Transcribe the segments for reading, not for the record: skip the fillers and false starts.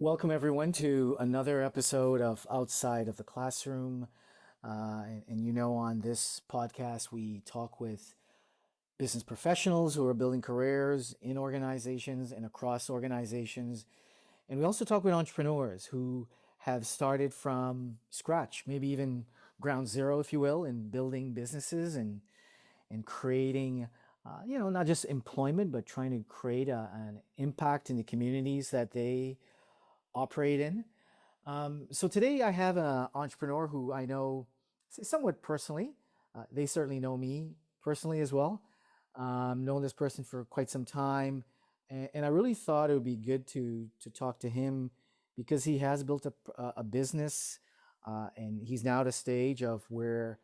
Welcome, everyone, to another episode of Outside of the Classroom. On this podcast, we talk with business professionals who are building careers in organizations and across organizations. And we also talk with entrepreneurs who have started from scratch, maybe even ground zero, if you will, in building businesses and creating, not just employment, but trying to create an impact in the communities that they operate in. So today I have an entrepreneur who I know somewhat personally. They certainly know me personally as well. Known this person for quite some time, and I really thought it would be good to talk to him because he has built a business, and he's now at a stage of where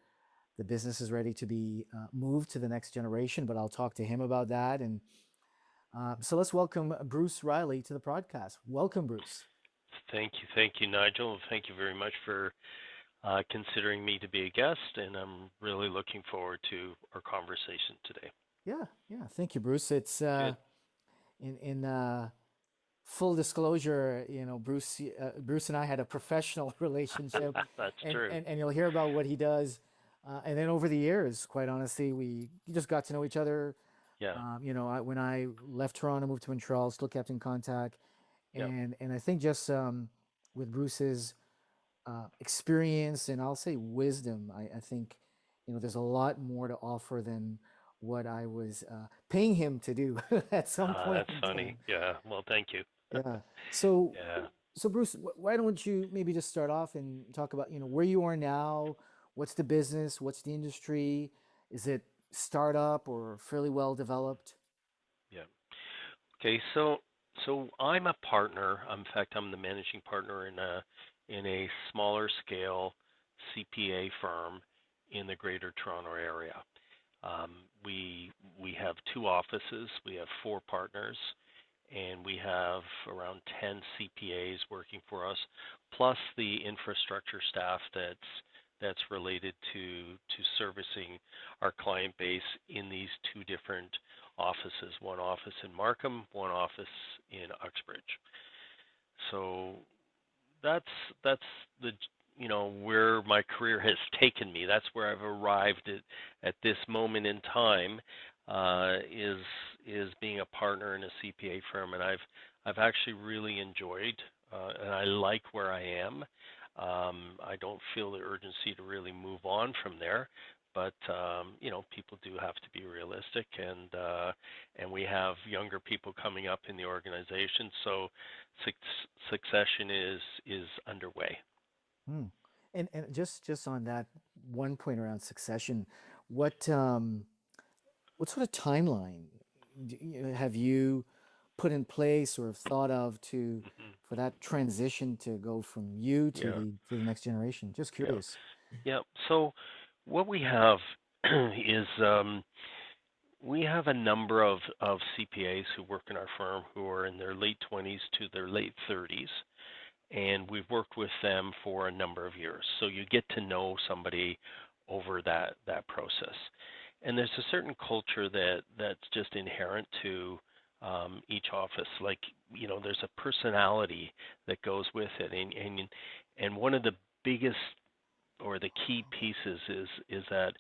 the business is ready to be moved to the next generation. But I'll talk to him about that. And so let's welcome Bruce Reilly to the podcast. Welcome, Bruce. Thank you, Nigel. Thank you very much for considering me to be a guest, and I'm really looking forward to our conversation today. Yeah. Thank you, Bruce. It's Good. in full disclosure, Bruce and I had a professional relationship, That's and true. and you'll hear about what he does, and then over the years, quite honestly, we just got to know each other. Yeah, When I left Toronto, moved to Montreal, still kept in contact, yeah. and I think just with Bruce's experience and I'll say wisdom, I think there's a lot more to offer than what I was paying him to do at some point That's in funny. time. Yeah. Well, thank you. Yeah. So, Yeah. so Bruce, why don't you maybe just start off and talk about where you are now? What's the business? What's the industry? Is it startup or fairly well developed? Yeah. Okay. So I'm a partner. In fact, I'm the managing partner in a smaller scale CPA firm in the Greater Toronto area. Um, we have two offices. We have four partners, and we have around 10 CPAs working for us, plus the infrastructure staff that's related to servicing our client base in these two different offices. One office in Markham, one office in Uxbridge. So that's that's the where my career has taken me. That's where I've arrived at this moment in time. Is being a partner in a CPA firm, and I've actually really enjoyed, and I like where I am. I don't feel the urgency to really move on from there, but people do have to be realistic, and we have younger people coming up in the organization, so succession is underway. Hmm. And just on that one point around succession, what um, what sort of timeline have you put in place or have thought of to Mhm. for that transition to go from you to Yeah, the next generation? Just yeah, curious. yeah. So what we have is we have a number of CPAs who work in our firm who are in their late 20s to their late 30s, and we've worked with them for a number of years. So you get to know somebody over that process, and there's a certain culture that's just inherent to each office. Like there's a personality that goes with it, and one of the biggest or the key pieces is that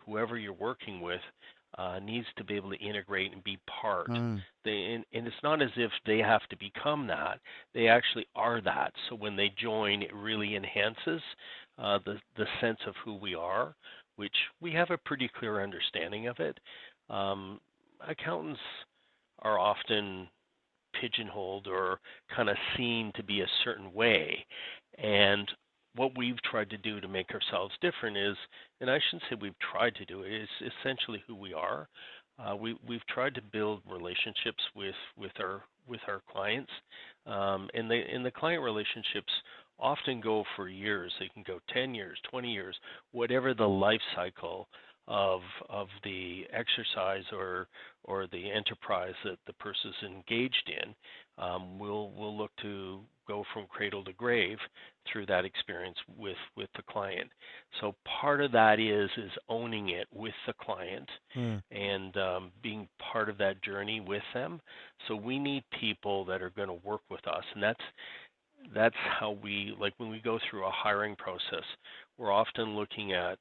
whoever you're working with needs to be able to integrate and be part. Mm. And it's not as if they have to become that; they actually are that. So when they join, it really enhances the sense of who we are, which we have a pretty clear understanding of it. Um, Accountants are often pigeonholed or kind of seen to be a certain way. And what we've tried to do to make ourselves different is, and I shouldn't say we've tried to do it, is essentially who we are. We've tried to build relationships with our clients, and the client relationships often go for years. They can go 10 years, 20 years, whatever the life cycle of the exercise or the enterprise that the person's engaged in. We'll look to go from cradle to grave through that experience with the client. So part of that is owning it with the client Mm. and being part of that journey with them. So we need people that are going to work with us, and that's how we, like when we go through a hiring process, we're often looking at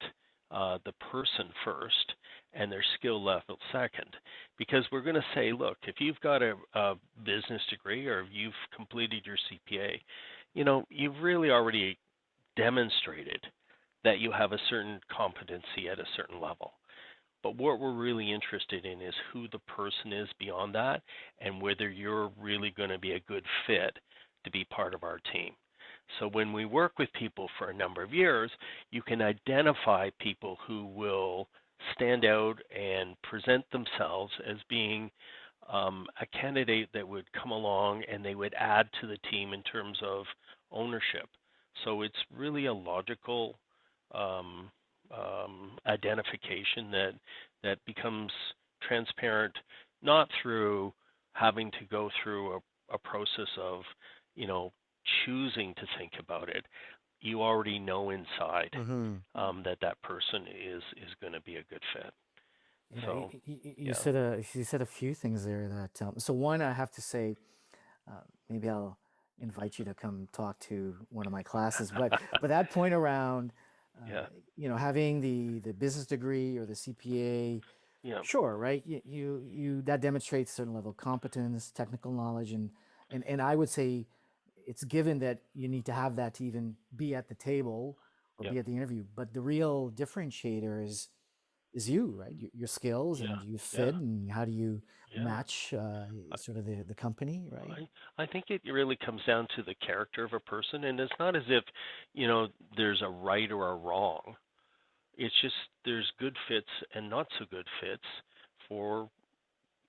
the person first and their skill level second, because we're going to say, look, if you've got a business degree or if you've completed your CPA, you've really already demonstrated that you have a certain competency at a certain level. But what we're really interested in is who the person is beyond that and whether you're really going to be a good fit to be part of our team. So when we work with people for a number of years, you can identify people who will stand out and present themselves as being a candidate that would come along and they would add to the team in terms of ownership. So it's really a logical um, identification that becomes transparent, not through having to go through a process of, you know, choosing to think about it. You already know inside Mm-hmm. that person is going to be a good fit. Yeah, So, you yeah, said a few things there that so one I have to say, maybe I'll invite you to come talk to one of my classes, but that point around yeah, having the business degree or the CPA, yeah, sure, right? You that demonstrates a certain level of competence, technical knowledge, and I would say it's given that you need to have that to even be at the table or yeah, be at the interview. But the real differentiator is you, right? Your skills, yeah, and do you yeah, fit, and how do you yeah. match sort of the company, right? I think it really comes down to the character of a person, and it's not as if, there's a right or a wrong. It's just there's good fits and not so good fits for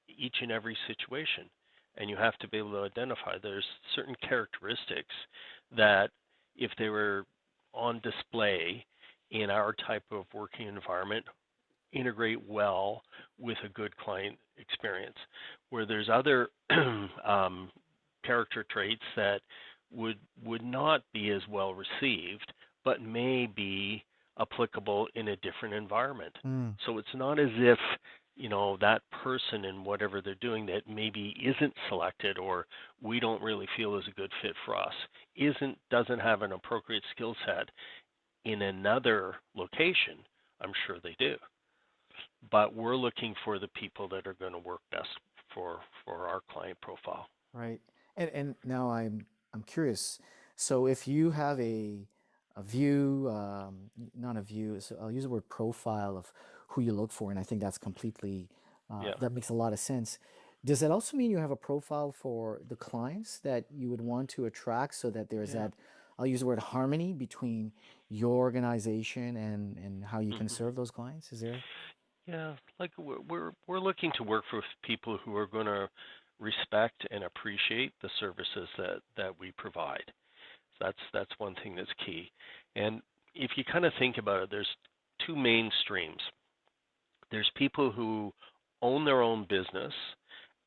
each and every situation. And you have to be able to identify there's certain characteristics that if they were on display in our type of working environment, integrate well with a good client experience. Where there's other character traits that would not be as well received, but may be applicable in a different environment. Mm, So it's not as if that person and whatever they're doing that maybe isn't selected or we don't really feel is a good fit for us doesn't have an appropriate skill set in another location. I'm sure they do, but we're looking for the people that are going to work best for our client profile. right. And now I'm curious. So if you have a view, not a view, so I'll use the word profile of who you look for, and I think that's completely Yeah, that makes a lot of sense. Does that also mean you have a profile for the clients that you would want to attract so that there's yeah. that, I'll use the word harmony between your organization and how you can hmm serve those clients? Is there? Yeah, like we're looking to work with people who are going to respect and appreciate the services that we provide. So that's one thing that's key. And if you kind of think about it, there's two main streams. There's people who own their own business,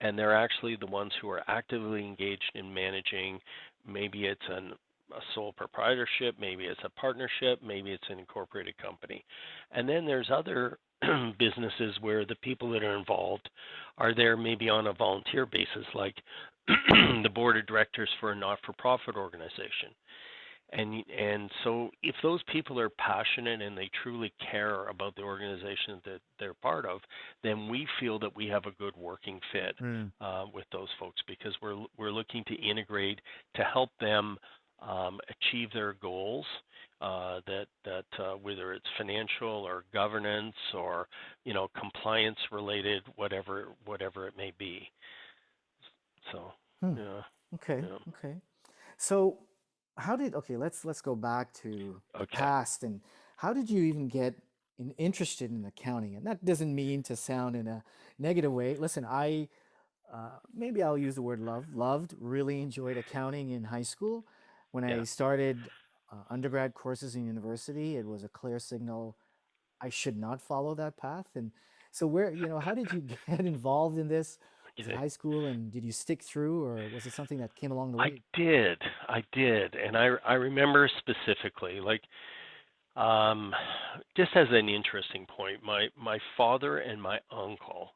and they're actually the ones who are actively engaged in managing. Maybe it's a sole proprietorship, maybe it's a partnership, maybe it's an incorporated company. And then there's other businesses where the people that are involved are there maybe on a volunteer basis, like the board of directors for a not-for-profit organization. And so if those people are passionate and they truly care about the organization that they're part of, then we feel that we have a good working fit Mm, with those folks, because we're looking to integrate to help them achieve their goals. That whether it's financial or governance or compliance related, whatever it may be. So hmm. yeah, Okay. yeah, Okay. So, okay, let's go back to the okay, past, and how did you even get interested in accounting? And that doesn't mean to sound in a negative way. Listen, I maybe I'll use the word loved, really enjoyed accounting in high school. When yeah. I started undergrad courses in university, it was a clear signal I should not follow that path. And so how did you get involved in this? Was it Okay. high school, and did you stick through, or was it something that came along the I way? did. I did. And I remember specifically, like, um, just as an interesting point, my father and my uncle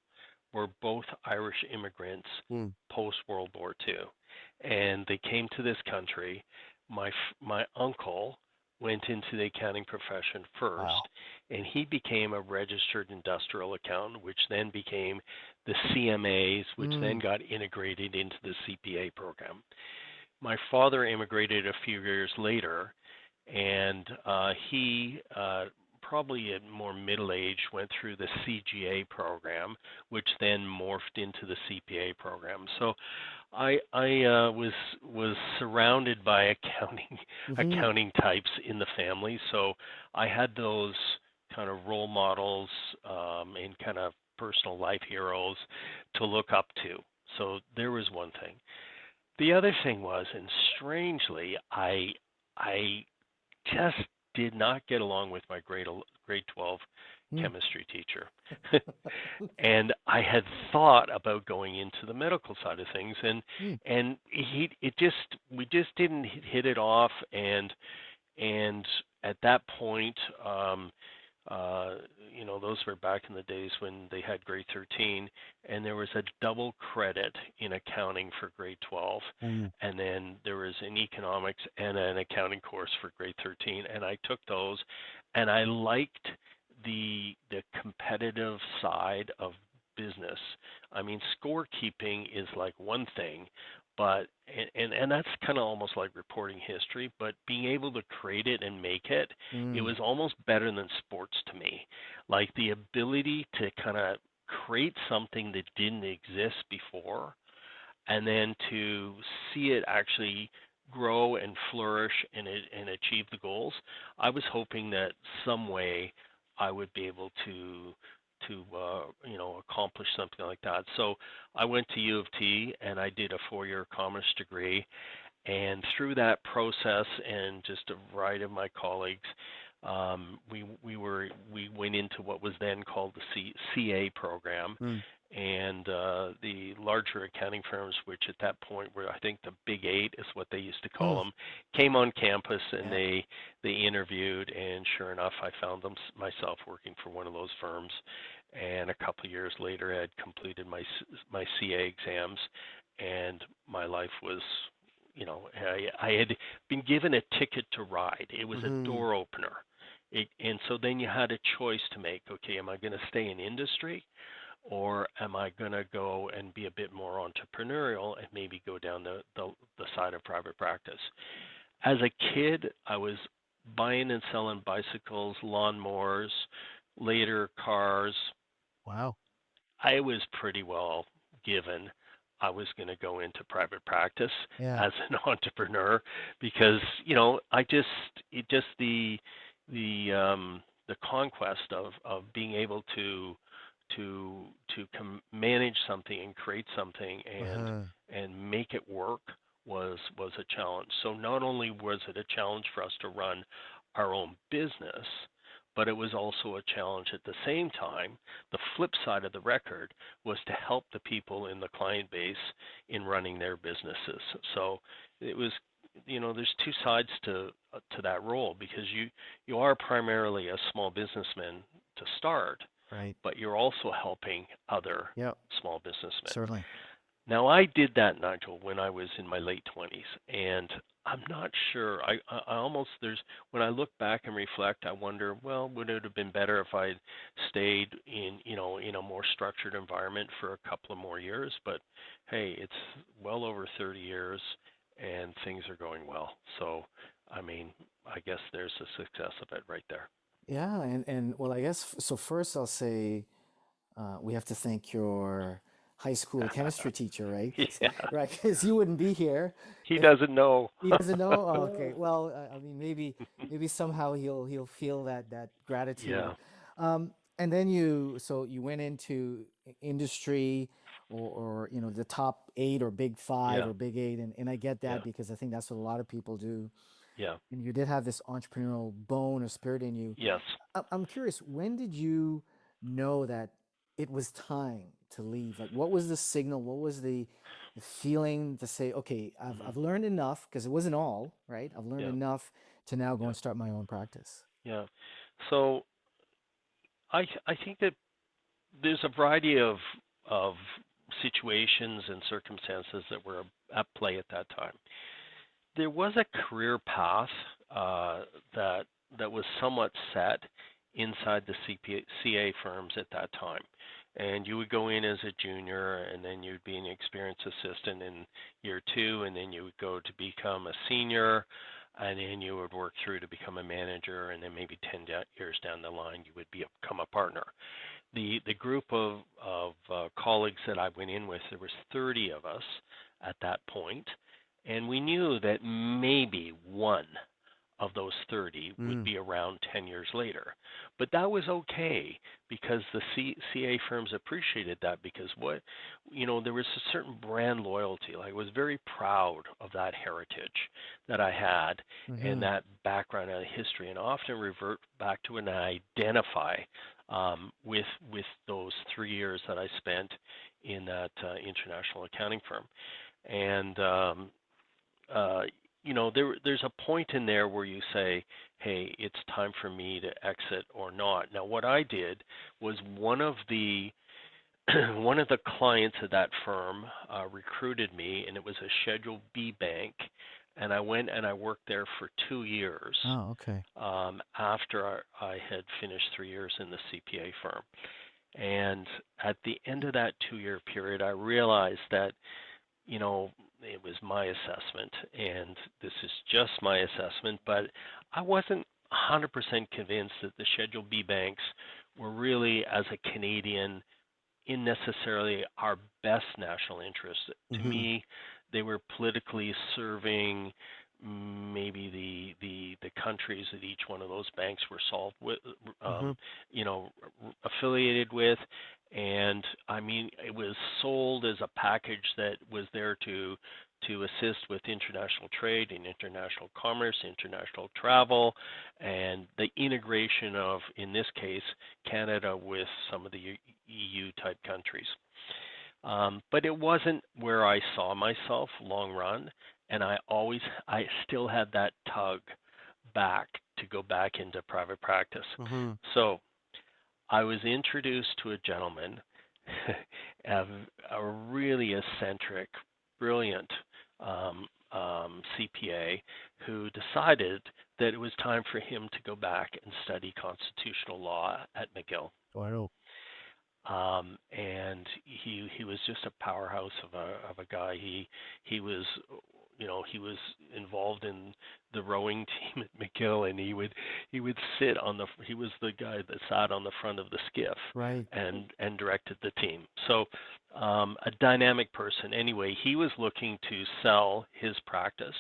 were both Irish immigrants Mm. post World War II. And they came to this country my uncle went into the accounting profession first, Wow. and he became a registered industrial accountant, which then became the CMAs, which then Mm. got integrated into the CPA program. My father immigrated a few years later, and he probably at more middle age went through the CGA program, which then morphed into the CPA program. So I was surrounded by accounting Hmm. accounting types in the family, so I had those kind of role models and kind of personal life heroes to look up to. So there was one thing. The other thing was, and strangely, I just did not get along with my grade 12 Mm. chemistry teacher. And I had thought about going into the medical side of things, Mm. and he it just we just didn't hit it off. And at that point, uh, those were back in the days when they had grade 13, and there was a double credit in accounting for grade 12, Mm. and then there was an economics and an accounting course for grade 13, and I took those, and I liked the competitive side of business. I mean, scorekeeping is like one thing, but and that's kind of almost like reporting history, but being able to create it and make it, it Mm. was almost better than sports to me. Like the ability to kind of create something that didn't exist before, and then to see it actually grow and flourish and achieve the goals. I was hoping that some way I would be able to accomplish something like that. So I went to U of T and I did a 4-year commerce degree, and through that process and just a variety of my colleagues, we went into what was then called the CA program, Mm. and the larger accounting firms, which at that point were, I think, the Big Eight is what they used to call Mm. them, came on campus and Yeah. they interviewed, and sure enough, I found myself working for one of those firms. And a couple of years later, I had completed my CA exams, and my life was, I had been given a ticket to ride. It was a Hmm. door opener. And so then you had a choice to make. Okay, am I going to stay in industry, or am I going to go and be a bit more entrepreneurial and maybe go down the side of private practice? As a kid, I was buying and selling bicycles, lawnmowers, later cars. Wow. I was pretty well given I was going to go into private practice Yeah. as an entrepreneur, because I just it just the conquest of being able manage something and create something Uh-huh. and make it work was a challenge. So not only was it a challenge for us to run our own business, but it was also a challenge at the same time. The flip side of the record was to help the people in the client base in running their businesses. So it was, there's two sides to that role, because you are primarily a small businessman to start, Right. but you're also helping other Yep. small businessmen. Certainly. Now, I did that, Nigel, when I was in my late 20s, and I'm not sure. I almost there's when I look back and reflect, I wonder, well, would it have been better if I'd stayed in a more structured environment for a couple of more years? But hey, it's well over 30 years, and things are going well. So, I mean, I guess there's the success of it right there. Yeah. And well, I guess so. First, I'll say we have to thank your high school chemistry teacher, right? Yeah, Right, because you wouldn't be here he if doesn't know. he doesn't know. Oh, okay. Well, I mean, maybe somehow he'll feel that gratitude. Yeah, And then you went into industry, or the top eight or big five yeah, or big eight, and I get yeah, that because I think that's what a lot of people do. yeah. And you did have this entrepreneurial bone or spirit in you. Yes. I'm curious, when did you know that it was time to leave? Like, what was the signal? What was the feeling to say, okay, Hmm. I've learned enough, because it wasn't all, right? I've learned Yeah, enough to now go yeah, and start my own practice. yeah. So I think that there's a variety of situations and circumstances that were at play at that time. there was a career path uh, that that was somewhat set inside the CA firms at that time. And you would go in as a junior, and then you'd be an experienced assistant in year two, and then you would go to become a senior, and then you would work through to become a manager, and then maybe 10 years down the line, you would become a partner. The group of colleagues that I went in with, there was 30 of us at that point, and we knew that maybe one of those 30 would Mm. be around 10 years later. But that was okay because the CA firms appreciated that because there was a certain brand loyalty. Like I was very proud of that heritage that I had and Mm-hmm. that background and history, and often revert back to and identify with those 3 years that I spent in that international accounting firm. And uh, there's a point in there where you say, hey, it's time for me to exit or not. Now, what I did was one of the one of the clients of that firm recruited me, and it was a Schedule B bank, and I went and I worked there for 2 years Oh, okay. after I had finished 3 years in the CPA firm. And at the end of that 2 year period, I realized that it was my assessment, and this is just my assessment, but I wasn't 100% convinced that the Schedule B banks were really, as a Canadian, in necessarily our best national interest. To Mm-hmm. me, they were politically serving maybe the countries that each one of those banks were solved with, Mm-hmm. you know, affiliated with, and I mean, it was sold as a package that was there to assist with international trade and international commerce, international travel, and the integration of, in this case, Canada with some of the EU type countries. But it wasn't where I saw myself long run, and I still had that tug back to go back into private practice. Mm-hmm. So I was introduced to a gentleman, a, a really eccentric, brilliant CPA, who decided that it was time for him to go back and study constitutional law at McGill. Wow. And he was just a powerhouse of a guy. He was he was involved in the rowing team at McGill, and he would sit on the he was the guy that sat on the front of the skiff Right. and directed the team. So a dynamic person. Anyway, he was looking to sell his practice,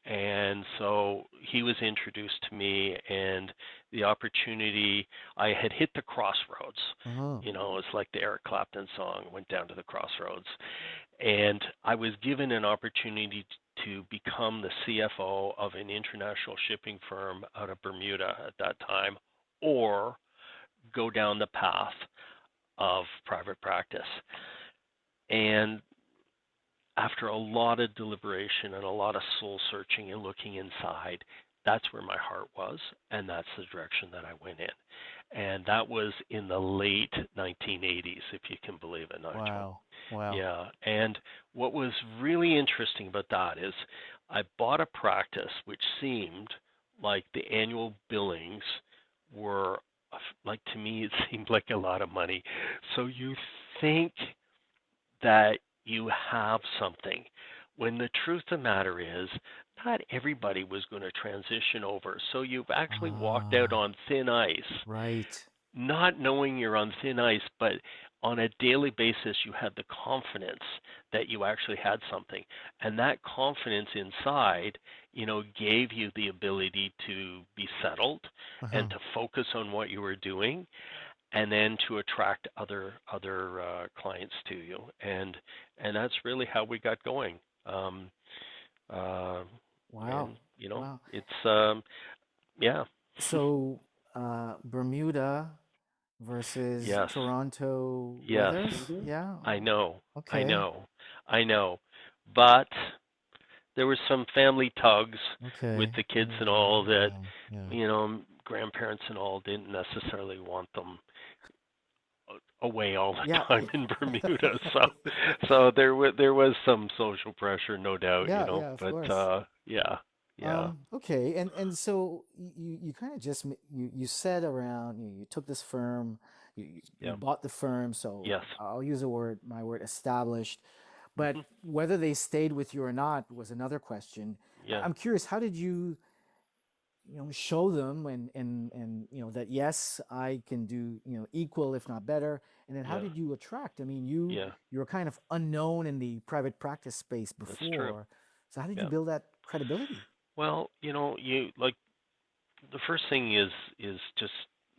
and so he was introduced to me, and the opportunity, I had hit the crossroads. Uh-huh. It's like the Eric Clapton song, went down to the crossroads. And I was given an opportunity to become the CFO of an international shipping firm out of Bermuda at that time, or go down the path of private practice. And after a lot of deliberation and a lot of soul searching and looking inside, that's where my heart was, and that's the direction that I went in. And that was in the late 1980s, if you can believe it, Nigel. Wow. Wow. Yeah, and what was really interesting about that is I bought a practice which seemed like the annual billings were, like, to me, it seemed like a lot of money. So you think that you have something, when the truth of the matter is not everybody was going to transition over. So you've actually walked out Ah, on thin ice, right. not knowing you're on thin ice, but on a daily basis you had the confidence that you actually had something. And that confidence inside, gave you the ability to be settled Uh-huh. and to focus on what you were doing, and then to attract other clients to you, and that's really how we got going. Uh, Wow. and Wow. it's yeah, So, Bermuda versus yes, Toronto yes, weathers? Yeah. I know, I Okay. know, I know, but there were some family tugs with Okay. the kids and Yeah. all that, Yeah. Yeah. grandparents and all didn't necessarily want them away all the Yeah, time in Bermuda. So there was some social pressure, no doubt, yeah, yeah, of but course. yeah, yeah, Okay, and so you kind of just you said around you took this firm, you yeah, bought the firm, so yes, I'll use a word, my word, established. But hmm whether they stayed with you or not was another question. yeah, I'm curious, how did you show them and that yes, I can do equal if not better, and then how yeah, did you attract? I mean, you yeah. you were kind of unknown in the private practice space That's true. before, so how did you Yeah. build that credibility? Well, you like the first thing is just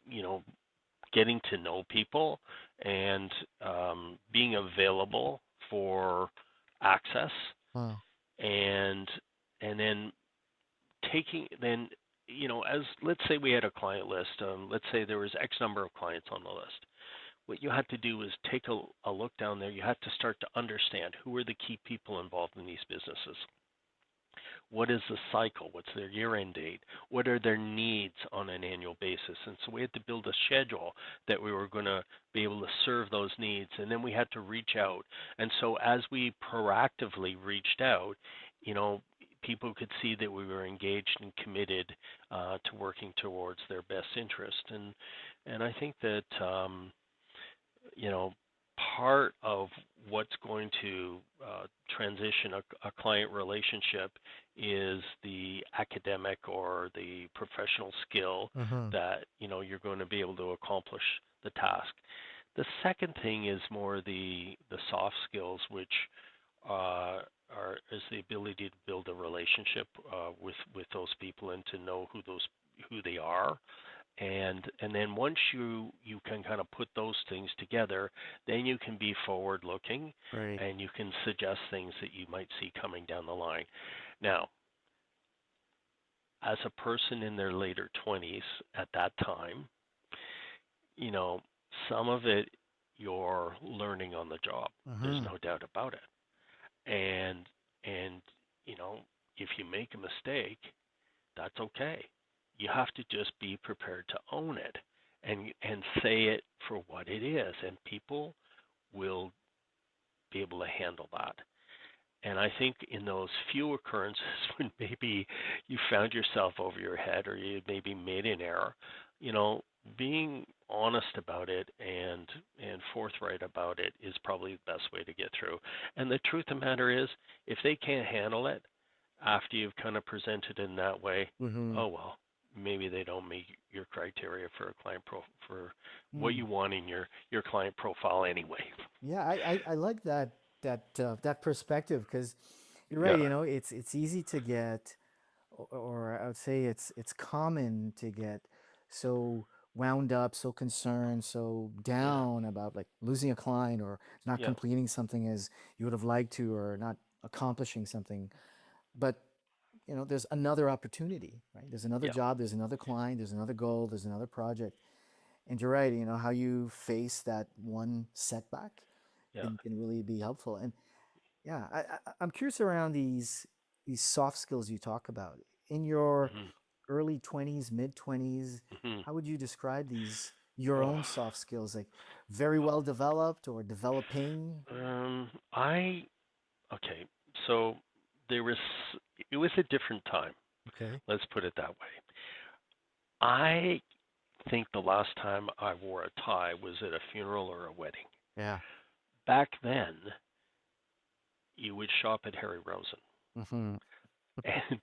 you know getting to know people and being available for access Wow. and then taking then as let's say we had a client list, let's say there was X number of clients on the list. What you had to do is take a look down there. You had to start to understand who are the key people involved in these businesses. What is the cycle? What's their year-end date? What are their needs on an annual basis? And so we had to build a schedule that we were going to be able to serve those needs. And then we had to reach out. And so as we proactively reached out, you know, people could see that we were engaged and committed to working towards their best interest. And I think that you know, part of what's going to transition a client relationship is the academic or the professional skill Mm-hmm. that you're going to be able to accomplish the task. The second thing is more the soft skills, which is the ability to build a relationship with those people and to know who they are, and then once you can kind of put those things together, then you can be forward looking Great. and you can suggest things that you might see coming down the line. Now, as a person in their later 20s at that time, you know, some of it you're learning on the job. There's Mm-hmm. no doubt about it. And you know, if you make a mistake, that's okay. You have to just be prepared to own it and say it for what it is, and people will be able to handle that. And I think in those few occurrences when maybe you found yourself over your head or you maybe made an error, you know, being honest about it and forthright about it is probably the best way to get through. And the truth of the matter is, if they can't handle it after you've kind of presented in that way, Mm-hmm. oh well, maybe they don't meet your criteria for a client for what you want in your client profile anyway. Yeah, I like that perspective because you're right. Yeah, It's easy to get, or I would say it's common to get so wound up, so concerned, so yeah, down about like losing a client or not yeah, completing something as you would have liked to, or not accomplishing something. But there's another opportunity, right? There's another yeah, job, there's another client, there's another goal, there's another project. And you're right, how you face that one setback yeah. can really be helpful. And yeah, I'm curious around these soft skills you talk about in your hmm early 20s, mid 20s. hmm How would you describe these your Oh, own soft skills, like very well developed or developing? I okay. So there was it was a different time. Okay. Let's put it that way. I think the last time I wore a tie was at a funeral or a wedding. Yeah. Back then, you would shop at Harry Rosen, Mm-hmm. and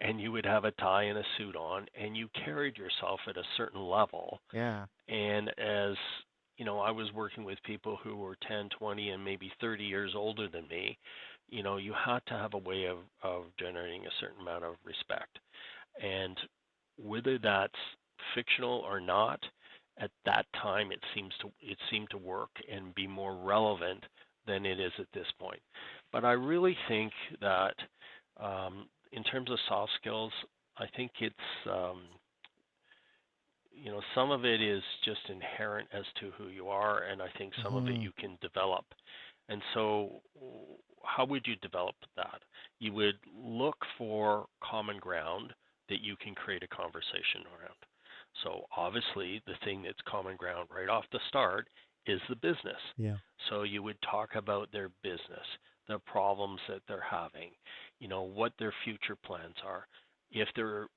and you would have a tie and a suit on, and you carried yourself at a certain level. Yeah. And as I was working with people who were 10, 20, and maybe 30 years older than me. You had to have a way of generating a certain amount of respect. And whether that's fictional or not, at that time it seemed to work and be more relevant than it is at this point. But I really think that in terms of soft skills, I think it's some of it is just inherent as to who you are, and I think some of it Mm-hmm. you can develop. And so, how would you develop that? You would look for common ground that you can create a conversation around. So, obviously, the thing that's common ground right off the start is the business. Yeah. So you would talk about their business, the problems that they're having, what their future plans are. If they're,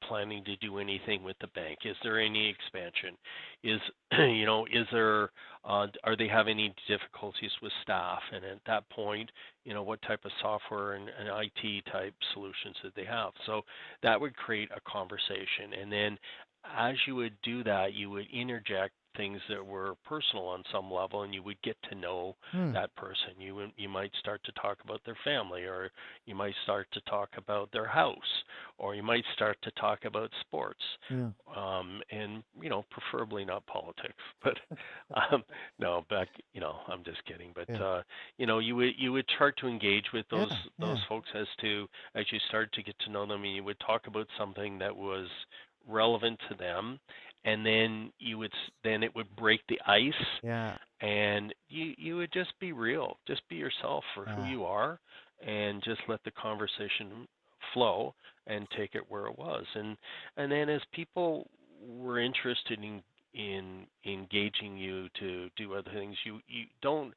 planning to do anything with the bank, is there any expansion? Is, is there, are they having any difficulties with staff? And at that point, what type of software and IT type solutions did they have? So that would create a conversation. And then as you would do that, you would interject things that were personal on some level, and you would get to know Hmm. that person. You might start to talk about their family, or you might start to talk about their house, or you might start to talk about sports, Yeah. and preferably not politics. But um, no, back I'm just kidding. But Yeah. you would start to engage with those Yeah. those Yeah. folks as you start to get to know them, and you would talk about something that was relevant to them, and then it would break the ice, Yeah. and you would just be real, just be yourself for who Yeah. you are, and just let the conversation flow and take it where it was. And then as people were interested in engaging you to do other things, you don't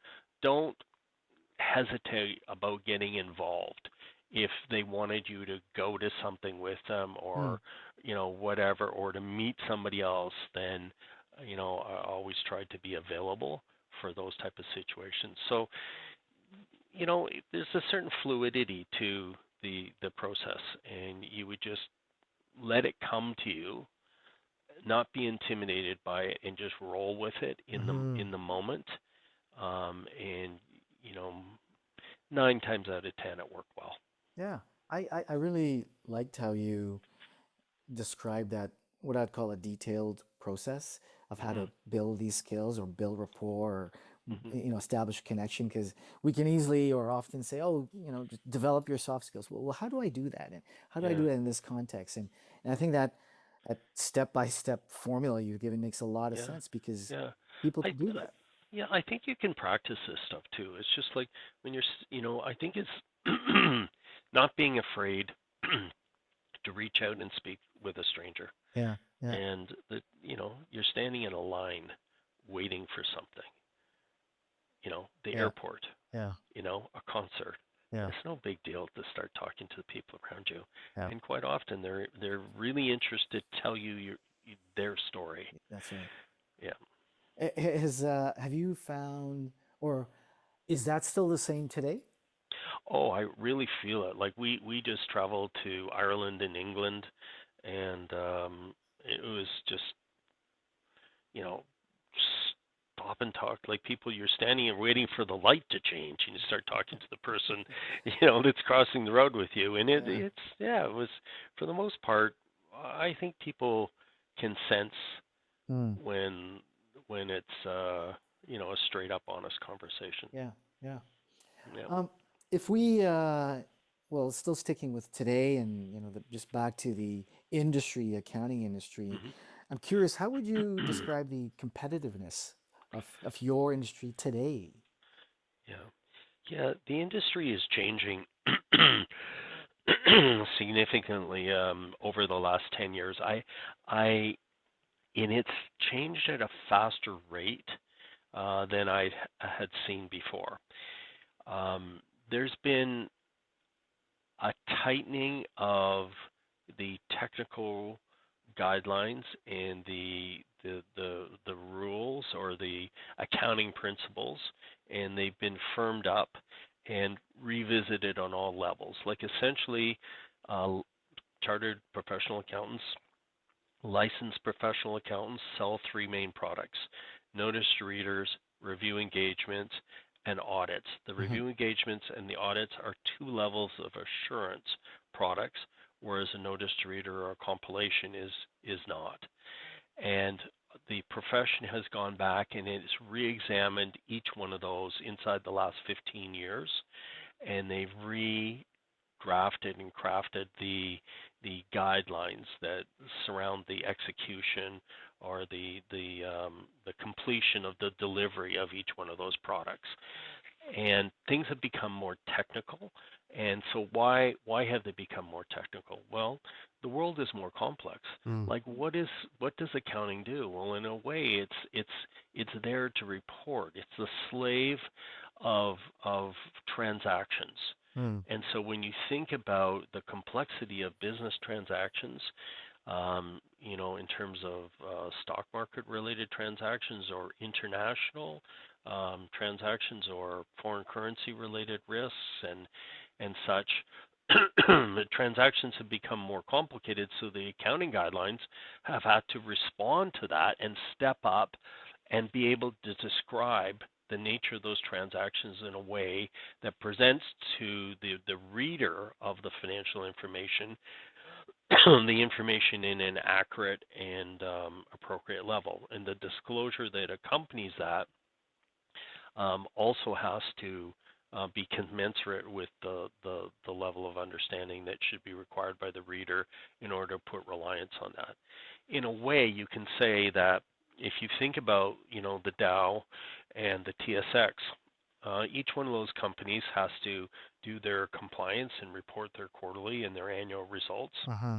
hesitate about getting involved. If they wanted you to go to something with them, Hmm. or whatever, or to meet somebody else, then I always tried to be available for those type of situations. So there's a certain fluidity to the process, and you would just let it come to you, not be intimidated by it, and just roll with it in the Hmm. in the moment. And you know 9 times out of 10 it worked well. Yeah, I really liked how you describe that, what I'd call a detailed process of how Mhm. to build these skills or build rapport or Mhm. establish connection, because we can easily or often say, oh, just develop your soft skills. Well, how do I do that, and how do I do Yeah. it in this context? And I think that step by step formula you've given makes a lot of Yeah. sense, because Yeah. people I, can do I that. yeah, I think you can practice this stuff too. It's just like when I think it's not being afraid to reach out and speak with a stranger, Yeah. Yeah. and that you're standing in a line waiting for something, the Yeah. airport, Yeah. a concert. Yeah. It's no big deal to start talking to the people around you, Yeah. and quite often they're really interested to tell you their story. That's right. Yeah. Have you found, or is that still the same today? Oh, I really feel it. Like we just traveled to Ireland and England, and it was just you know stop and talk, like people, you're standing and waiting for the light to change, and you start talking to the person that's crossing the road with you, and Yeah. it was, for the most part, I think people can sense Hmm. when it's a straight up honest conversation. Yeah. Yeah. Yeah. Um, if we, well, still sticking with today, and just back to the industry, accounting industry, I'm curious, how would you Hmm. describe the competitiveness of your industry today? Yeah. Yeah, the industry is changing significantly over the last 10 years. I, and it's changed at a faster rate than I had seen before. There's been a tightening of the technical guidelines and the rules, or the accounting principles, and they've been firmed up and revisited on all levels. Like, essentially, uh, chartered professional accountants, licensed professional accountants sell three main products: notice to readers, review engagements, and audits. The Mhm. review engagements and the audits are two levels of assurance products, whereas a notice to reader or a compilation is not. And the profession has gone back and it's re-examined each one of those inside the last 15 years, and they've grafted and crafted the guidelines that surround the execution, or the completion of the delivery of each one of those products. And things have become more technical, And so why have they become more technical? Well, the world is more complex. Mm. Like what does accounting do? Well, in a way, it's there to report. It's the slave of transactions. Mm. And so when you think about the complexity of business transactions, in terms of stock market related transactions or international transactions or foreign currency related risks and such, the transactions have become more complicated, so the accounting guidelines have had to respond to that and step up and be able to describe the nature of those transactions in a way that presents to the reader of the financial information the information in an accurate and appropriate level. And the disclosure that accompanies that also has to be commensurate with the level of understanding that should be required by the reader in order to put reliance on that. In a way, you can say that if you think about, the Dow and the TSX, each one of those companies has to do their compliance and report their quarterly and their annual results. Uh-huh.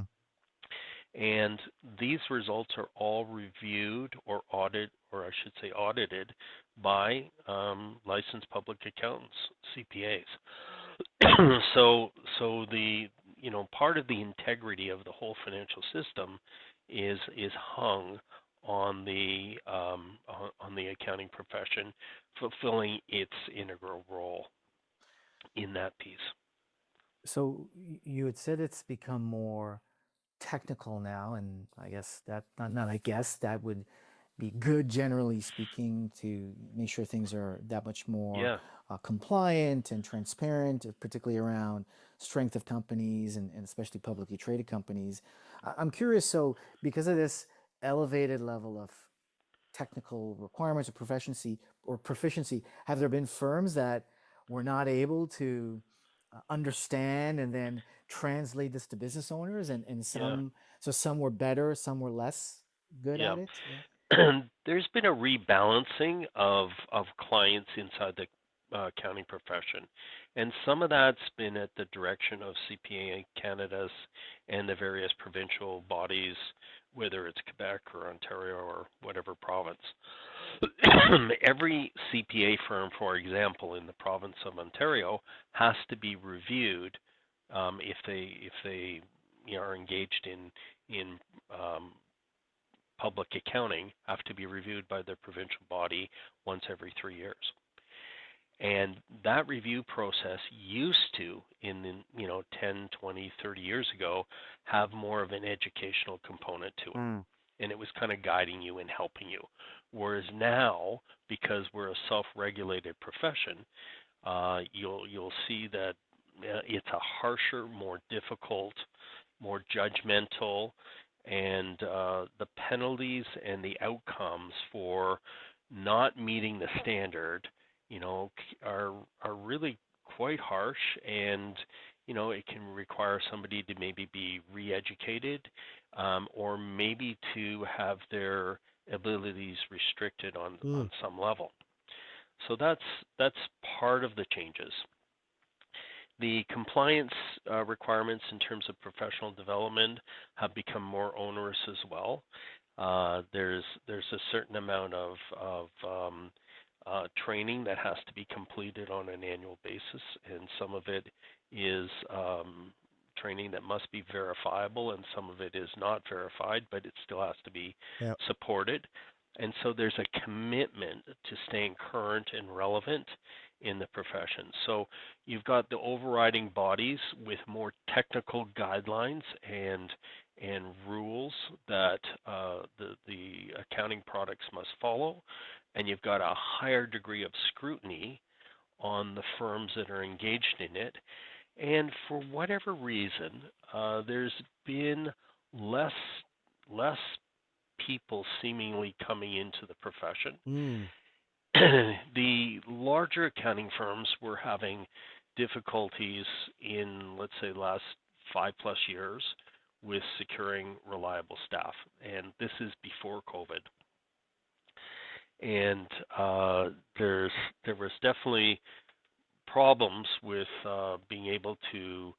And these results are all reviewed or audited by licensed public accountants, CPAs. so the part of the integrity of the whole financial system is hung on the accounting profession fulfilling its integral role in that piece. So you had said it's become more technical now, and I guess that not I guess that would be good, generally speaking, to make sure things are that much more Yeah. compliant and transparent, particularly around strength of companies and especially publicly traded companies. I'm curious, so because of this elevated level of technical requirements or proficiency, have there been firms that were not able to understand and then translate this to business owners, and Yeah. some were better, some were less good Yeah. at it? Yeah. There's been a rebalancing of clients inside the accounting profession, and some of that's been at the direction of CPA Canada's and the various provincial bodies, whether it's Quebec or Ontario or whatever province. Every CPA firm, for example, in the province of Ontario, has to be reviewed if they are engaged in public accounting, have to be reviewed by the provincial body once every 3 years. And that review process used to, in 10, 20, 30 years ago, have more of an educational component to it. Mm. And it was kind of guiding you and helping you. Whereas now, because we're a self-regulated profession, you'll see that it's a harsher, more difficult, more judgmental, and the penalties and the outcomes for not meeting the standard, are really quite harsh, and it can require somebody to maybe be re-educated, or maybe to have their abilities restricted on Mm. some level. So that's part of the changes. The compliance requirements in terms of professional development have become more onerous as well. There's a certain amount of training that has to be completed on an annual basis, and some of it is training that must be verifiable, and some of it is not verified, but it still has to be Yep. supported. And so there's a commitment to staying current and relevant in the profession. So you've got the overriding bodies with more technical guidelines and rules that the accounting products must follow, and you've got a higher degree of scrutiny on the firms that are engaged in it. And for whatever reason, there's been less less people seemingly coming into the profession. Mm. The larger accounting firms were having difficulties in, let's say, the last 5+ years with securing reliable staff, and this is before COVID. And there was definitely problems with being able to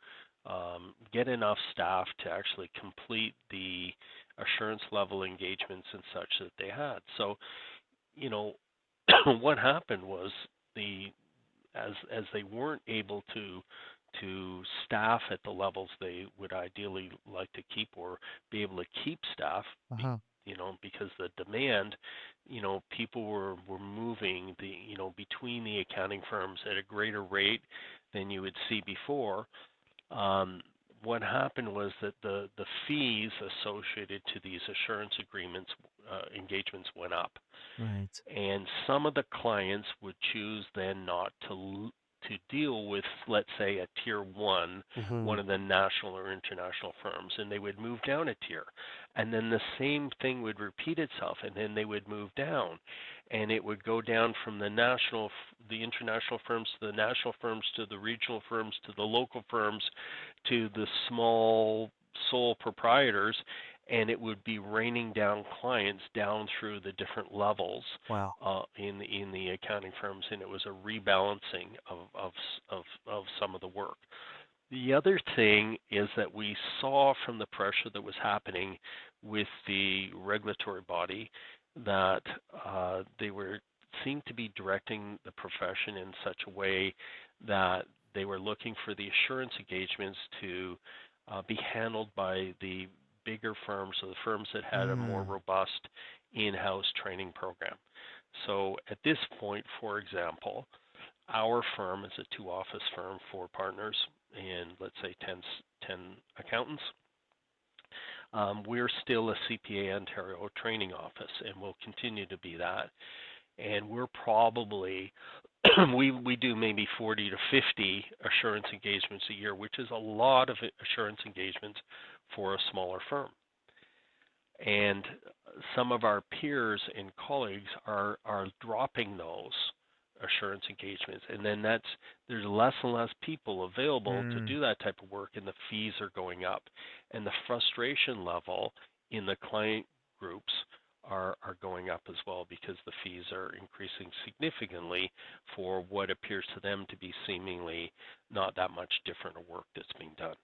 get enough staff to actually complete the assurance level engagements and such that they had. So, you know, what happened was the as they weren't able to staff at the levels they would ideally like to keep or be able to keep staff, Uh-huh. because the demand, people were moving between the accounting firms at a greater rate than you would see before. um, what happened was that the fees associated to these assurance agreements engagements went up, Right. and some of the clients would choose then not to deal with, let's say, a tier Mm-hmm. one of the national or international firms, and they would move down a tier, and then the same thing would repeat itself, and then they would move down, and it would go down from the international firms to the national firms to the regional firms to the local firms to the small sole proprietors, and it would be raining down clients down through the different levels Wow. in the accounting firms, and it was a rebalancing of some of the work. The other thing is that we saw from the pressure that was happening with the regulatory body that they were seemed to be directing the profession in such a way that they were looking for the assurance engagements to be handled by the bigger firms, or the firms that had a more Mm. robust in-house training program. So at this point, for example, our firm is a two-office firm, four partners, and let's say 10 accountants. We're still a CPA Ontario training office, and will continue to be that. And we're probably we do maybe 40 to 50 assurance engagements a year, which is a lot of assurance engagements for a smaller firm. And some of our peers and colleagues are dropping those assurance engagements, and then there's less and less people available to Mm. do that type of work, and the fees are going up, and the frustration level in the client groups are going up as well, because the fees are increasing significantly for what appears to them to be seemingly not that much different work that's being done.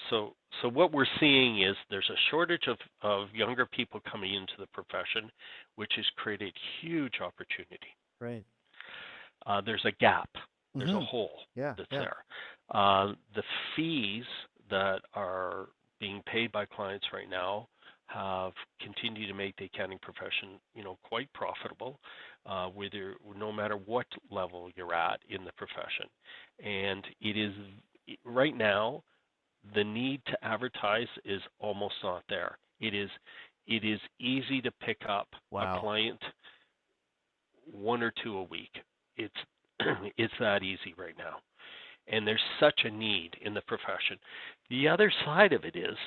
So what we're seeing is there's a shortage of younger people coming into the profession, which has created huge opportunity. Right. There's a gap, there's a Mm-hmm. hole Yeah. that's Yeah. there. The fees that are being paid by clients right now have continued to make the accounting profession, quite profitable, no matter what level you're at in the profession. And it is right now, the need to advertise is almost not there. It is easy to pick up a Wow. client, one or two a week. It's it's that easy right now. And there's such a need in the profession. The other side of it is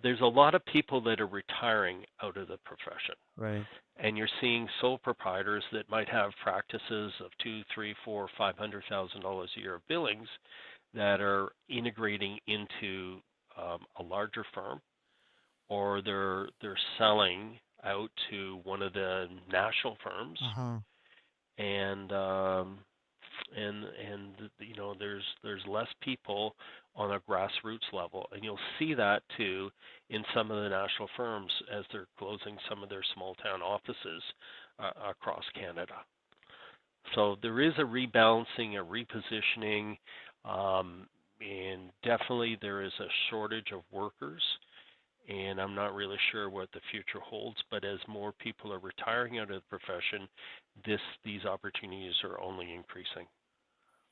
there's a lot of people that are retiring out of the profession. Right. And you're seeing sole proprietors that might have practices of two, three, four, $500,000 a year of billings that are integrating into a larger firm, or they're selling out to one of the national firms, Uh-huh. and there's less people on a grassroots level, and you'll see that too in some of the national firms as they're closing some of their small town offices across Canada. So there is a rebalancing, a repositioning, and definitely there is a shortage of workers, and I'm not really sure what the future holds, but as more people are retiring out of the profession, these opportunities are only increasing.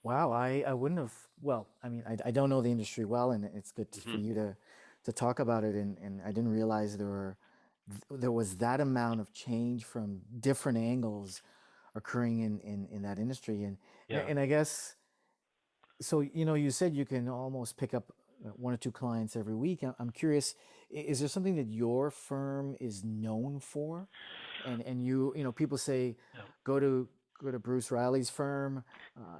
Wow, I wouldn't have. Well, I mean, I don't know the industry well, and it's good for Hmm. you to talk about it. And I didn't realize there was that amount of change from different angles occurring in that industry. Yeah. And I guess so. You said you can almost pick up one or two clients every week. I'm curious, is there something that your firm is known for? And people say Yeah. go to go to Bruce Riley's firm, uh,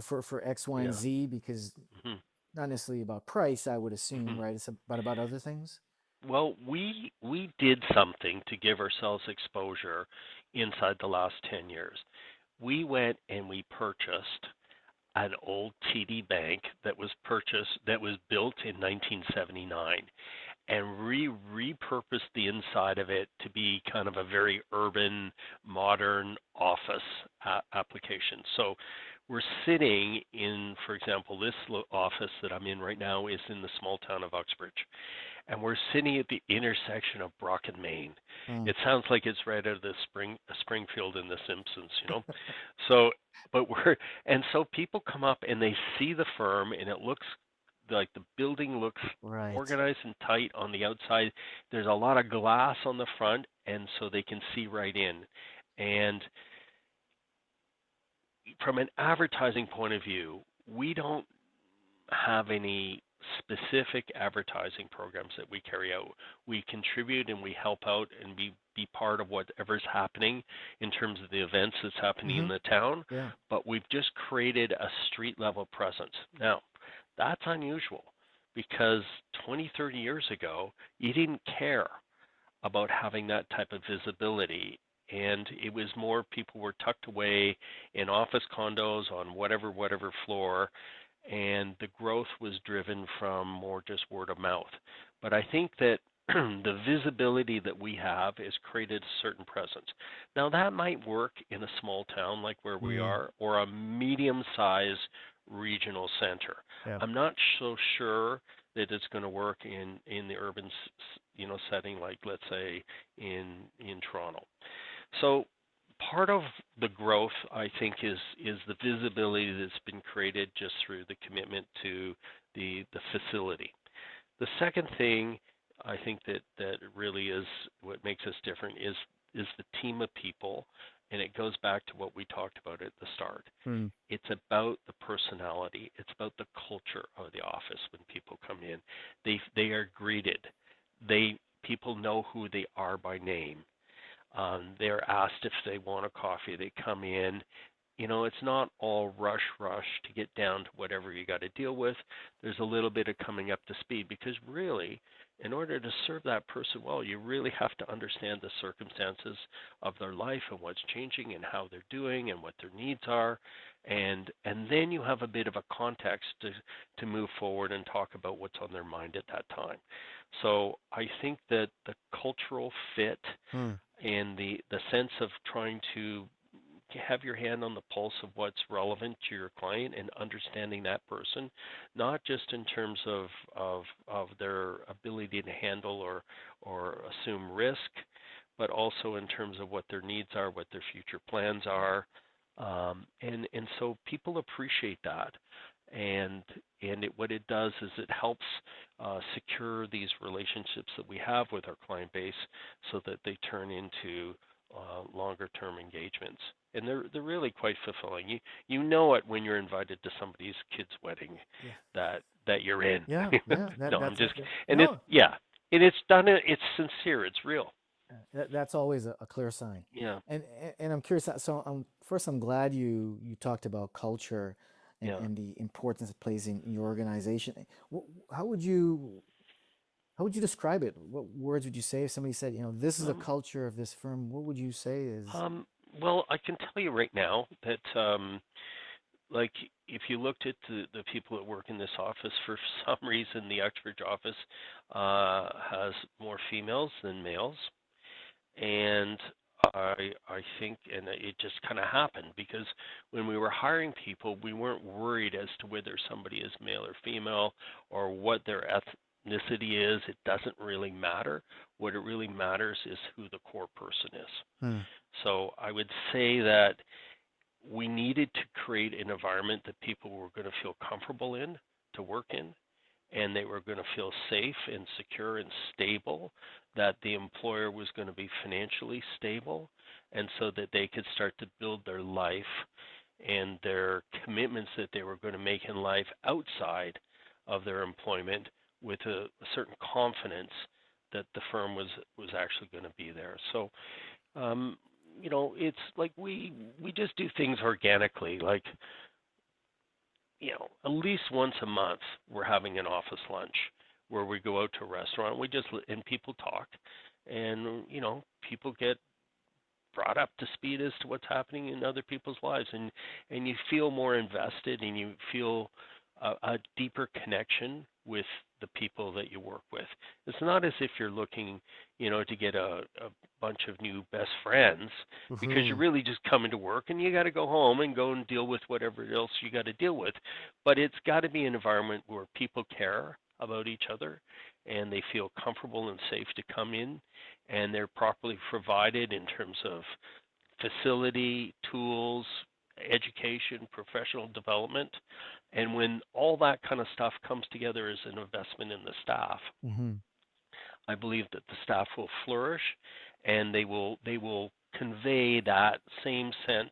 for X, Y, and Yeah. Z, because Hmm. not necessarily about price, I would assume, Hmm. right? It's about other things. Well, we did something to give ourselves exposure inside the last 10 years. We went and we purchased an old TD Bank that was built in 1979 and repurposed the inside of it to be kind of a very urban, modern office application. So we're sitting in, for example, this office that I'm in right now is in the small town of Uxbridge, and we're sitting at the intersection of Brock and Maine. Mm. It sounds like it's right out of the Springfield in The Simpsons, you know. So, but we're and so people come up and they see the firm, and it looks like the building looks Right. organized and tight on the outside. There's a lot of glass on the front, and so they can see right in. And from an advertising point of view, we don't have any specific advertising programs that we carry out. We contribute and we help out and be part of whatever's happening in terms of the events that's happening in Mm-hmm. the town, Yeah. but we've just created a street level presence. Now, that's unusual because 20, 30 years ago, you didn't care about having that type of visibility. And it was more people were tucked away in office condos on whatever floor, and the growth was driven from more just word of mouth. But I think that the visibility that we have has created a certain presence. Now that might work in a small town like where we Mm. are, or a medium-sized regional center. Yeah. I'm not so sure that it's going to work in the urban setting like, let's say, in Toronto. So part of the growth, I think, is the visibility that's been created just through the commitment to the facility. The second thing I think that really is what makes us different is the team of people, and it goes back to what we talked about at the start. Mm. It's about the personality. It's about the culture of the office when people come in. They are greeted. People know who they are by name. They're asked if they want a coffee. They come in. You know, it's not all rush to get down to whatever you got to deal with. There's a little bit of coming up to speed because really, in order to serve that person well, you really have to understand the circumstances of their life and what's changing and how they're doing and what their needs are. And then you have a bit of a context to move forward and talk about what's on their mind at that time. So I think that the cultural fit Mm. and the sense of trying to have your hand on the pulse of what's relevant to your client and understanding that person, not just in terms of their ability to handle or assume risk, but also in terms of what their needs are, what their future plans are, and so people appreciate that. What it does is it helps secure these relationships that we have with our client base, so that they turn into longer term engagements, and they're really quite fulfilling. You know it when you're invited to somebody's kid's wedding Yeah. that you're in. Yeah. Yeah. No, I'm That's just and it's no. yeah, and it's done. It's sincere. It's real. That's always a clear sign. Yeah, And I'm curious. So first, I'm glad you talked about culture yeah. and the importance it plays in your organization. How would you describe it? What words would you say if somebody said, this is a Um, culture of this firm? What would you say is? um, well, I can tell you right now that like if you looked at the people that work in this office, for some reason the Uxbridge office has more females than males, and I think, and it just kind of happened because when we were hiring people, we weren't worried as to whether somebody is male or female or what their ethnicity is. It doesn't really matter. What it really matters is who the core person is. Hmm. So I would say that we needed to create an environment that people were going to feel comfortable in to work in, and they were going to feel safe and secure and stable, that the employer was going to be financially stable, and so that they could start to build their life and their commitments that they were going to make in life outside of their employment with a certain confidence that the firm was actually going to be there. So um, it's like we just do things organically. Like, at least once a month, we're having an office lunch where we go out to a restaurant. And people talk, and people get brought up to speed as to what's happening in other people's lives, and you feel more invested, and you feel a deeper connection with the people that you work with. It's not as if you're looking, to get a bunch of new best friends, because you're Mm-hmm. really just coming to work and you got to go home and go and deal with whatever else you got to deal with. But it's got to be an environment where people care about each other and they feel comfortable and safe to come in, and they're properly provided in terms of facility, tools, education, professional development. And when all that kind of stuff comes together as an investment in the staff, Mm-hmm. I believe that the staff will flourish, and they will convey that same sense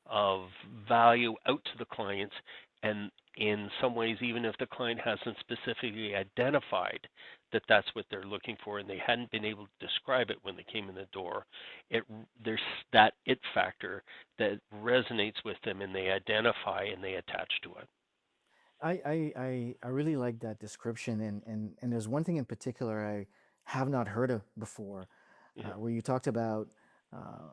of value out to the clients. And in some ways, even if the client hasn't specifically identified that that's what they're looking for, and they hadn't been able to describe it when they came in the door, it there's that it factor that resonates with them, and they identify and they attach to it. I really like that description, and there's one thing in particular I have not heard of before, Yeah, where you talked about uh,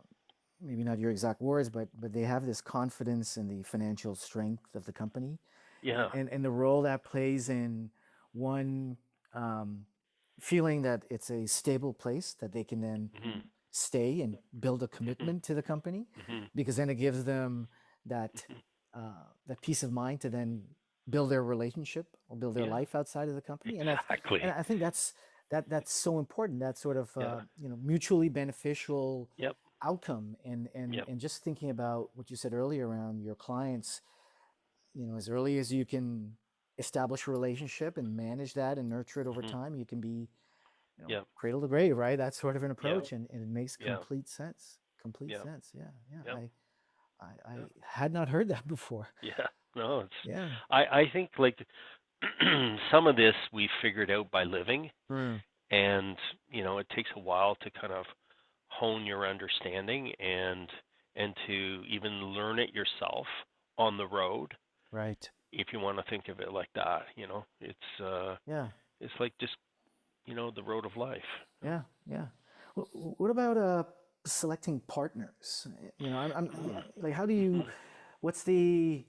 maybe not your exact words, but they have this confidence in the financial strength of the company, yeah, and the role that plays in one um, feeling that it's a stable place that they can then hmm, stay and build a hmm, commitment to the company, hmm, because then it gives them that hmm, that peace of mind to then build their relationship or build their yeah, life outside of the company. And exactly. I think that's so important. That sort of Yeah, mutually beneficial yep, outcome. And yep, and just thinking about what you said earlier around your clients, as early as you can establish a relationship and manage that and nurture it over hmm, time, you can be yep, cradle to grave, right? That's sort of an yeah, approach, and it makes yeah, complete sense. Complete yeah, sense. Yeah, yeah. yeah, I yeah, had not heard that before. yeah. No, it's. Yeah. I think like some of this we figured out by living, Mm. and it takes a while to kind of hone your understanding and to even learn it yourself on the road, Right. if you want to think of it like that. Yeah. It's like just the road of life. Yeah. Yeah. What about selecting partners? I'm like, how do you? What's the?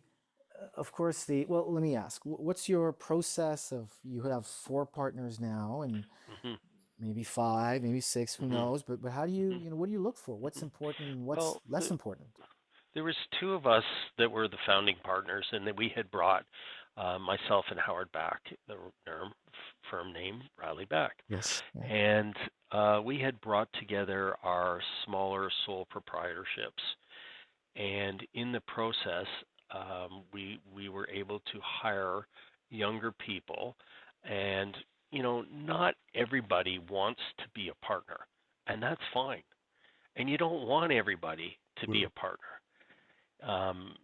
Of course, the. Well, let me ask. What's your process of? You have four partners now, and Hmm, maybe five, maybe six. Who hmm, knows? But how do you? hmm, What do you look for? What's hmm. important? And what's Well, less important? there was two of us that were the founding partners, and that we had brought myself and Howard back, the firm name Riley Back, Yes. Yeah. and we had brought together our smaller sole proprietorships, and in the process, we were able to hire younger people, and not everybody wants to be a partner, and that's fine, and you don't want everybody to be Mm. a partner. um,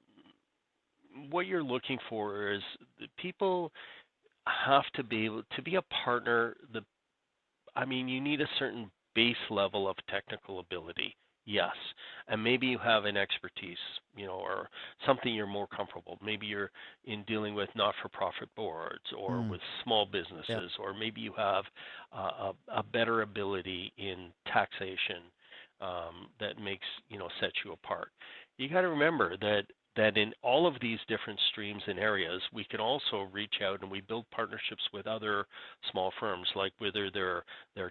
what you're looking for is the people have to be able to be a partner. You need a certain base level of technical ability, yes, and maybe you have an expertise, or something you're more comfortable. Maybe you're in dealing with not-for-profit boards or Mm, with small Yep. businesses, or maybe you have a better ability in taxation, that makes sets you apart. You got to remember that in all of these different streams and areas, we can also reach out and we build partnerships with other small firms, like whether they're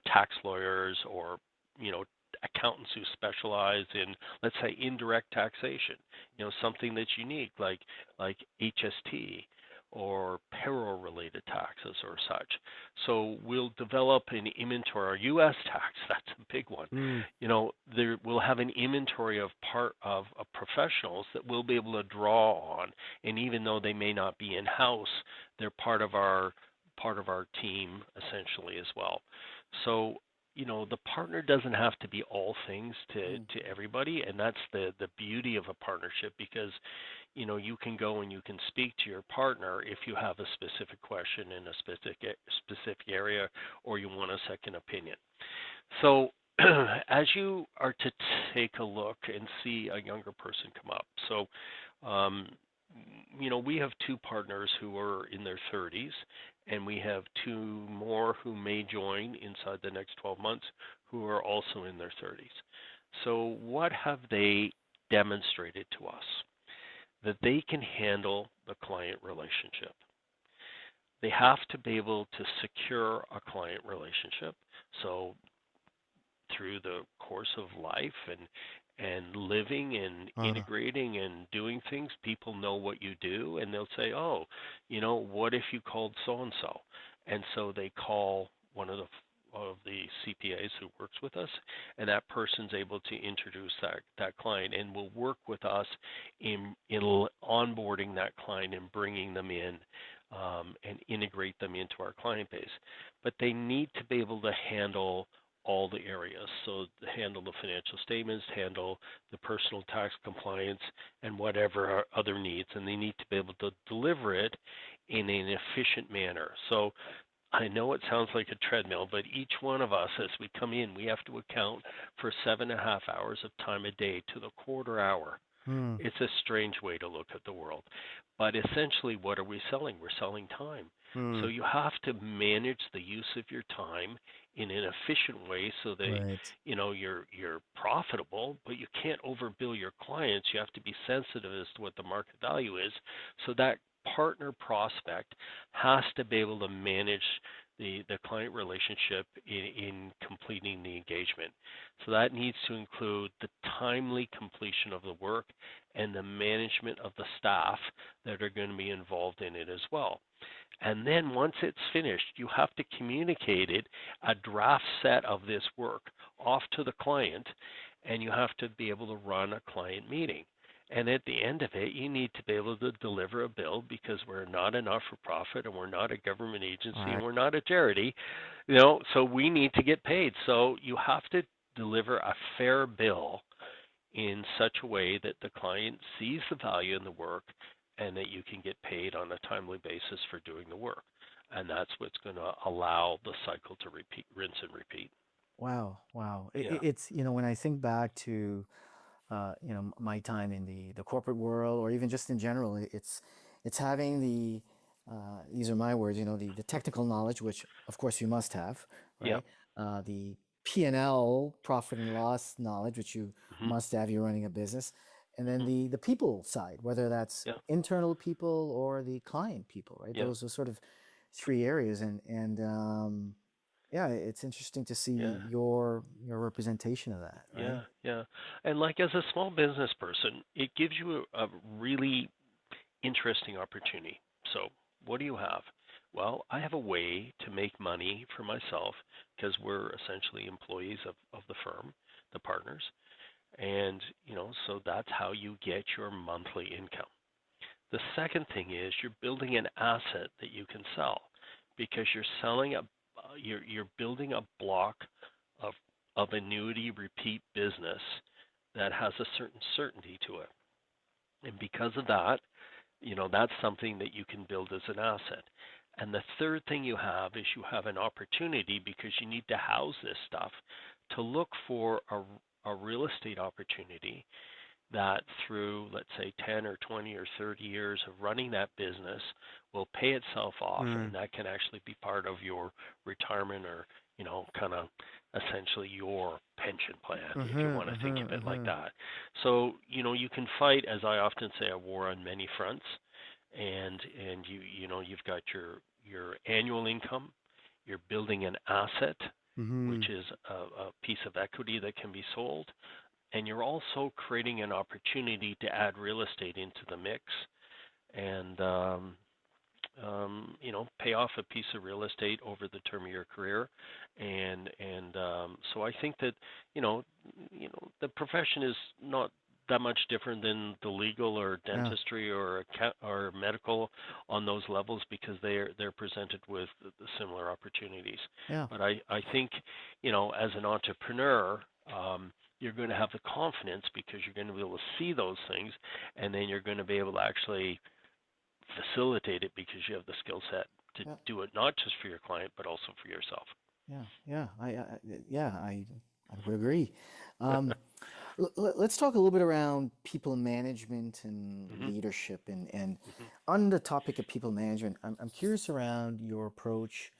tax lawyers or you know accountants who specialize in, let's say, indirect taxation, something that's unique, like HST or payroll related taxes or such. So we'll develop an inventory. Our US tax, that's a big one. Mm. There we'll have an inventory of professionals that we'll be able to draw on, and even though they may not be in house, they're part of our team essentially as well. So the partner doesn't have to be all things to mm, to everybody, and that's the beauty of a partnership, because you can go and you can speak to your partner if you have a specific question in a specific area, or you want a second opinion. So as you are to take a look and see a younger person come up, so um, we have two partners who are in their 30s, and we have two more who may join inside the next 12 months who are also in their 30s. So, what have they demonstrated to us? That they can handle the client relationship. They have to be able to secure a client relationship. So, through the course of life and living and Uh, integrating and doing things, people know what you do, and they'll say, "Oh, what if you called so and so?" And so they call one of the CPAs who works with us, and that person's able to introduce that client and will work with us in onboarding that client and bringing them in, and integrate them into our client base. But they need to be able to handle all the areas. So handle the financial statements, handle the personal tax compliance, and whatever other needs. And they need to be able to deliver it in an efficient manner. So I know it sounds like a treadmill, but each one of us, as we come in, we have to account for 7.5 hours of time a day to the quarter hour. mm, It's a strange way to look at the world. But essentially, what are we selling? We're selling time. So mm, you have to manage the use of your time in an efficient way so that right. you're profitable, but you can't overbill your clients. You have to be sensitive as to what the market value is. So that partner prospect has to be able to manage the client relationship in completing the engagement. So that needs to include the timely completion of the work and the management of the staff that are going to be involved in it as well. And then once it's finished, you have to communicate it, a draft set of this work, off to the client, and you have to be able to run a client meeting. And at the end of it, you need to be able to deliver a bill because we're not a not for profit and we're not a government agency and Right. we're not a charity, so we need to get paid. So you have to deliver a fair bill in such a way that the client sees the value in the work and that you can get paid on a timely basis for doing the work. And that's what's going to allow the cycle to repeat, rinse and repeat. Wow, wow. Yeah. It's, when I think back to, my time in the corporate world, or even just in general, it's having these are my words, the technical knowledge, which of course you must have, Yeah. right? The P&L, profit and loss knowledge, which you Hmm. must have, you're running a business, and then Hmm. the people side, whether that's Yeah. internal people or the client people, right? Yeah. Those are sort of three areas, and yeah, it's interesting to see Yeah. your representation of that, right? Yeah. Yeah. And like as a small business person, it gives you a really interesting opportunity. So, what do you have? Well, I have a way to make money for myself because we're essentially employees of the firm, the partners. And, so that's how you get your monthly income. The second thing is you're building an asset that you can sell because you're building a block of annuity repeat business that has a certain certainty to it. And because of that, that's something that you can build as an asset. And the third thing you have is you have an opportunity because you need to house this stuff to look for a real estate opportunity that through, let's say, 10 or 20 or 30 years of running that business will pay itself off. Mm, And that can actually be part of your retirement or, kind of essentially your pension plan, if you Mm-hmm, want to think mm-hmm, of it like mm-hmm. that. So, you can fight, as I often say, a war on many fronts. And you've got your annual income, you're building an asset, mm-hmm. which is a piece of equity that can be sold, and you're also creating an opportunity to add real estate into the mix and pay off a piece of real estate over the term of your career. And so I think that the profession is not that much different than the legal or Yeah, dentistry or medical on those levels because they're presented with the similar opportunities. yeah. But I think as an entrepreneur, you're going to have the confidence because you're going to be able to see those things, and then you're going to be able to actually facilitate it because you have the skill set to Yeah, do it not just for your client but also for yourself. yeah, yeah. Yeah, I would agree. Um, let's talk a little bit around people management and Hmm. leadership, and Hmm. on the topic of people management, I'm curious around your approach.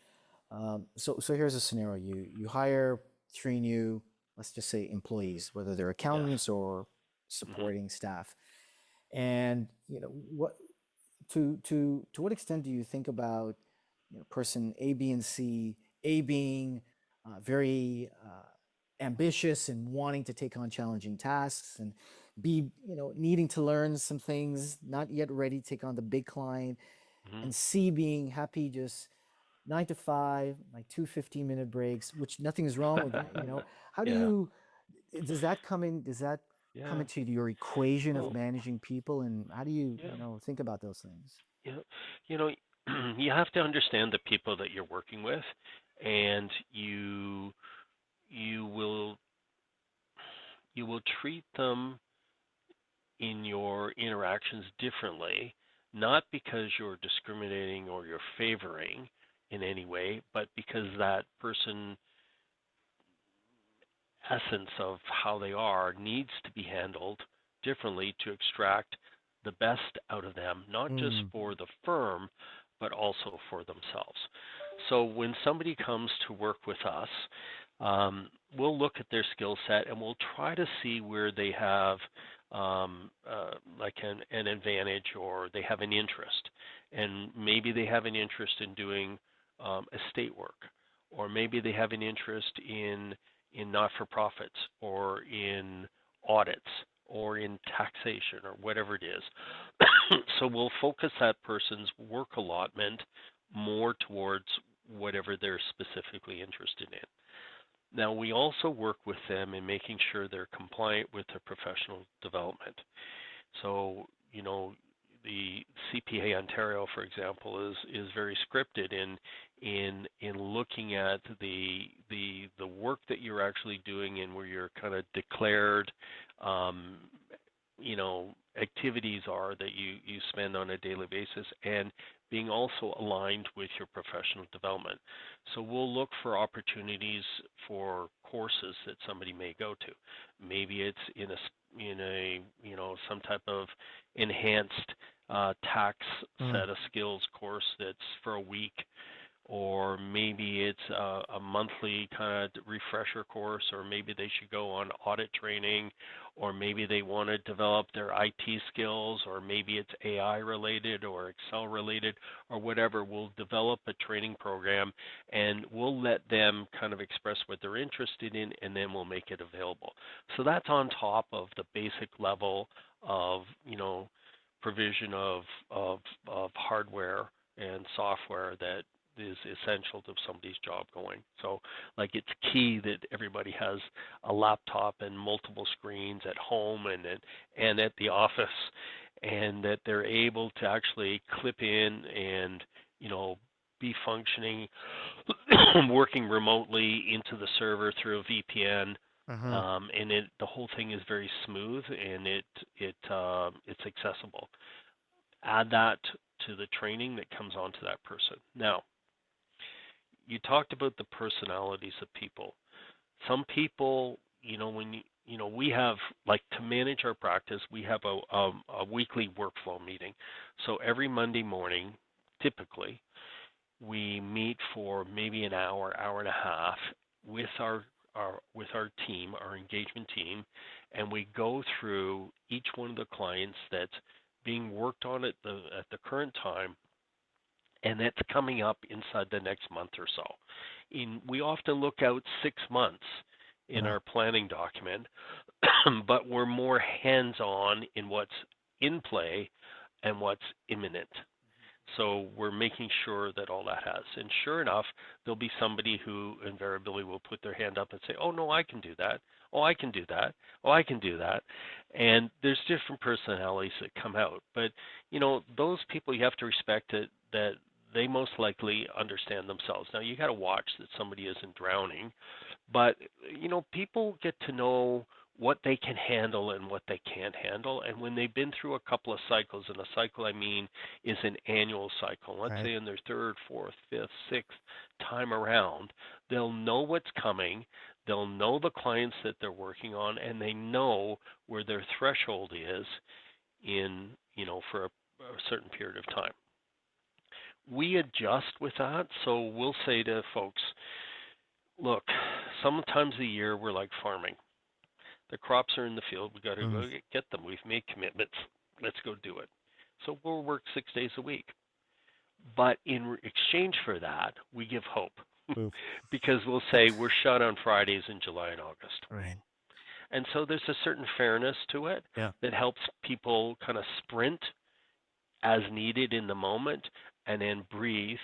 So here's a scenario: you hire three new let's just say employees, whether they're Yes. accountants or Hmm. supporting staff. And what to what extent do you think about person A, B, and C? A being very ambitious and wanting to take on challenging tasks, and B, needing to learn some things, not yet ready to take on the big client, Hmm. and C being happy just 9 to 5, like two 15-minute breaks, which nothing is wrong with that. How do Yeah. you does that come in? Does that come Yeah. into your equation of Well, managing people, and how do you yeah. think about those things? Yeah. You know, you have to understand the people that you're working with, and you will you will treat them in your interactions differently, not because you're discriminating or you're favoring in any way, but because that person essence of how they are needs to be handled differently to extract the best out of them, not just Mm, for the firm, but also for themselves. So when somebody comes to work with us, we'll look at their skill set and we'll try to see where they have like an advantage or they have an interest. And maybe they have an interest in doing estate work, or maybe they have an interest in not-for-profits or in audits or in taxation or whatever it is. So we'll focus that person's work allotment more towards whatever they're specifically interested in. Now, we also work with them in making sure they're compliant with their professional development. So, the CPA Ontario, for example, is very scripted in looking at the work that you're actually doing and where your kind of declared um, activities are that you spend on a daily basis, and being also aligned with your professional development. So we'll look for opportunities for courses that somebody may go to. Maybe it's in a some type of enhanced tax mm, set of skills course that's for a week, or maybe it's a monthly kind of refresher course, or maybe they should go on audit training, or maybe they want to develop their IT skills, or maybe it's AI related or Excel related or whatever. We'll develop a training program and we'll let them kind of express what they're interested in, and then we'll make it available. So that's on top of the basic level of, provision of hardware and software that is essential to somebody's job going. So, like, it's key that everybody has a laptop and multiple screens at home and at the office, and that they're able to actually clip in and be functioning, working remotely into the server through a VPN. uh-huh. And the whole thing is very smooth, and it's accessible. Add that to the training that comes onto that person. Now, you talked about the personalities of people. Some people, when we have, like, to manage our practice, we have a weekly workflow meeting. So every Monday morning, typically, we meet for maybe an hour, hour and a half with our team, our engagement team, and we go through each one of the clients that's being worked on at the current time, and that's coming up inside the next month or so. We often look out 6 months in Uh, our planning document, but we're more hands-on in what's in play and what's imminent. So we're making sure that all that has. And sure enough, there'll be somebody who invariably will put their hand up and say, "Oh no, I can do that. Oh, I can do that. Oh, I can do that." And there's different personalities that come out. But those people, you have to respect that they most likely understand themselves. Now you got to watch that somebody isn't drowning, but people get to know what they can handle and what they can't handle. And when they've been through a couple of cycles, and a cycle I mean is an annual cycle, let's right. say in their third, fourth, fifth, sixth time around, they'll know what's coming. They'll know the clients that they're working on, and they know where their threshold is in, for a certain period of time. We adjust with that. So we'll say to folks, look, sometimes a year we're like farming. The crops are in the field. We got to Mm. go get them. We've made commitments. Let's go do it. So we'll work 6 days a week. But in exchange for that, we give hope Mm. because we'll say we're shut on Fridays in July and August. Right. And so there's a certain fairness to it Yeah. that helps people kind of sprint as needed in the moment and then breathe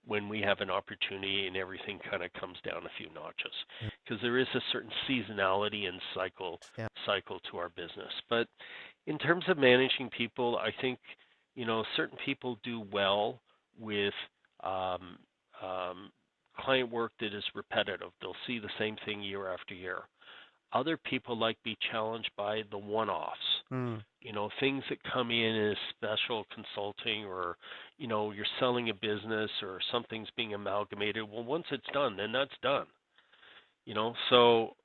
when we have an opportunity and everything kind of comes down a few notches, Yeah. because there is a certain seasonality and Yeah. cycle to our business. But in terms of managing people, I think certain people do well with um, um, client work that is repetitive. They'll see the same thing year after year. Other people like be challenged by the one-offs, Mm. things that come in as special consulting, or you're selling a business or something's being amalgamated. Well, once it's done, then that's done. So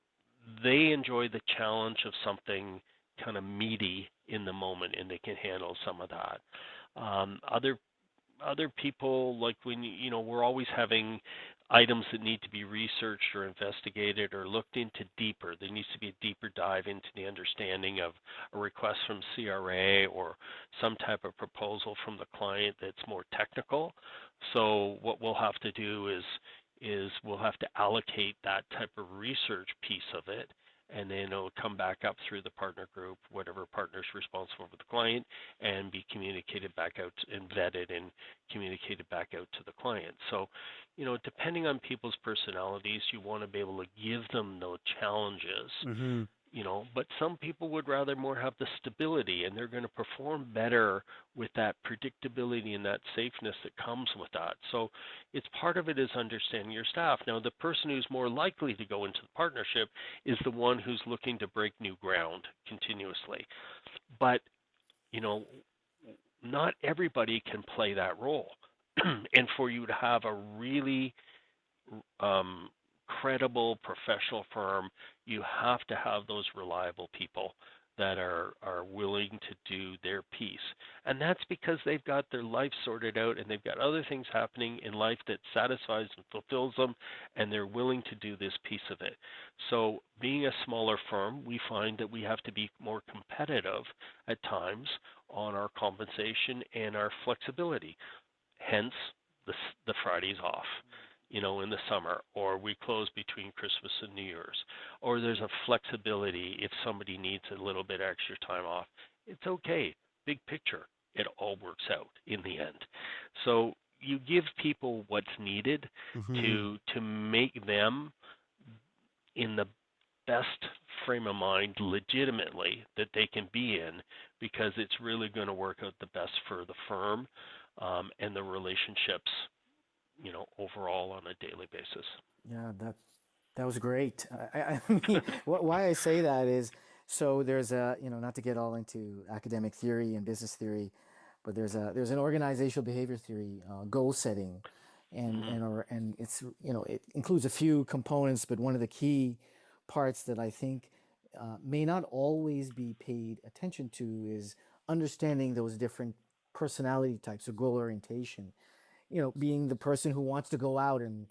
they enjoy the challenge of something kind of meaty in the moment, and they can handle some of that. Other people, like when we're always having items that need to be researched or investigated or looked into deeper. There needs to be a deeper dive into the understanding of a request from CRA or some type of proposal from the client that's more technical. So what we'll have to do is we'll have to allocate that type of research piece of it, and then it'll come back up through the partner group, whatever partner's responsible for the client, and be communicated back out and vetted and communicated back out to the client. So, depending on people's personalities, you want to be able to give them those challenges, Mhm. but some people would rather more have the stability, and they're going to perform better with that predictability and that safeness that comes with that. So it's part of it is understanding your staff. Now, the person who's more likely to go into the partnership is the one who's looking to break new ground continuously. But, you know, not everybody can play that role. And for you to have a really um, credible professional firm, you have to have those reliable people that are willing to do their piece. And that's because they've got their life sorted out and they've got other things happening in life that satisfies and fulfills them, and they're willing to do this piece of it. So being a smaller firm, we find that we have to be more competitive at times on our compensation and our flexibility. Hence the Fridays off, in the summer, or we close between Christmas and New Year's, or there's a flexibility if somebody needs a little bit extra time off. It's okay. Big picture, it all works out in the end. So you give people what's needed Mhm. to make them in the best frame of mind legitimately that they can be in, because it's really going to work out the best for the firm and the relationships, overall on a daily basis. Yeah, that was great. I mean, why I say that is, so there's a, not to get all into academic theory and business theory, but there's an organizational behavior theory, goal setting, Hmm. and it's, it includes a few components, but one of the key parts that I think may not always be paid attention to is understanding those different personality types or goal orientation. Being the person who wants to go out and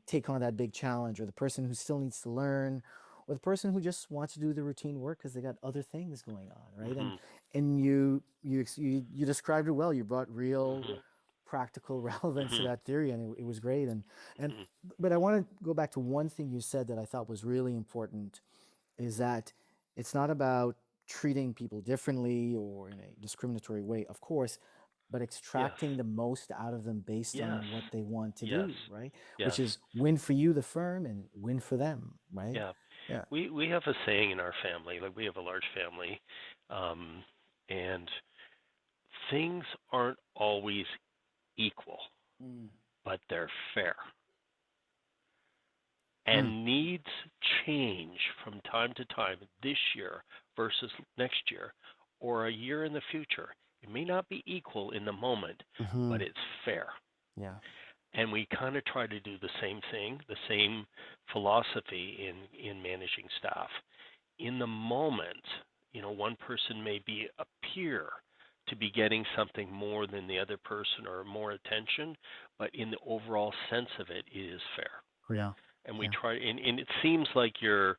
take on that big challenge, or the person who still needs to learn, or the person who just wants to do the routine work because they got other things going on, right? And Hmm. and you described it well. You brought real Hmm. practical relevance to Hmm. that theory, and it was great. And Hmm. but I want to go back to one thing you said that I thought was really important, is that it's not about treating people differently or in a discriminatory way, of course, but Yes. extracting the most out of them based Yes. on what they want to Yes. do, right? Which Yes. is win for you, the firm, and win for them, right? Yeah. Yeah. We have a saying in our family, like we have a large family, and things aren't always equal, Mm. but they're fair. Mm. And needs change from time to time, this year versus next year, or a year in the future. It may not be equal in the moment, Hmm. but it's fair. Yeah. And we kind of try to do the same thing, the same philosophy in managing staff. In the moment, one person may be appear to be getting something more than the other person or more attention, but in the overall sense of it, it is fair. Yeah. And we Yeah. try, and it seems like you're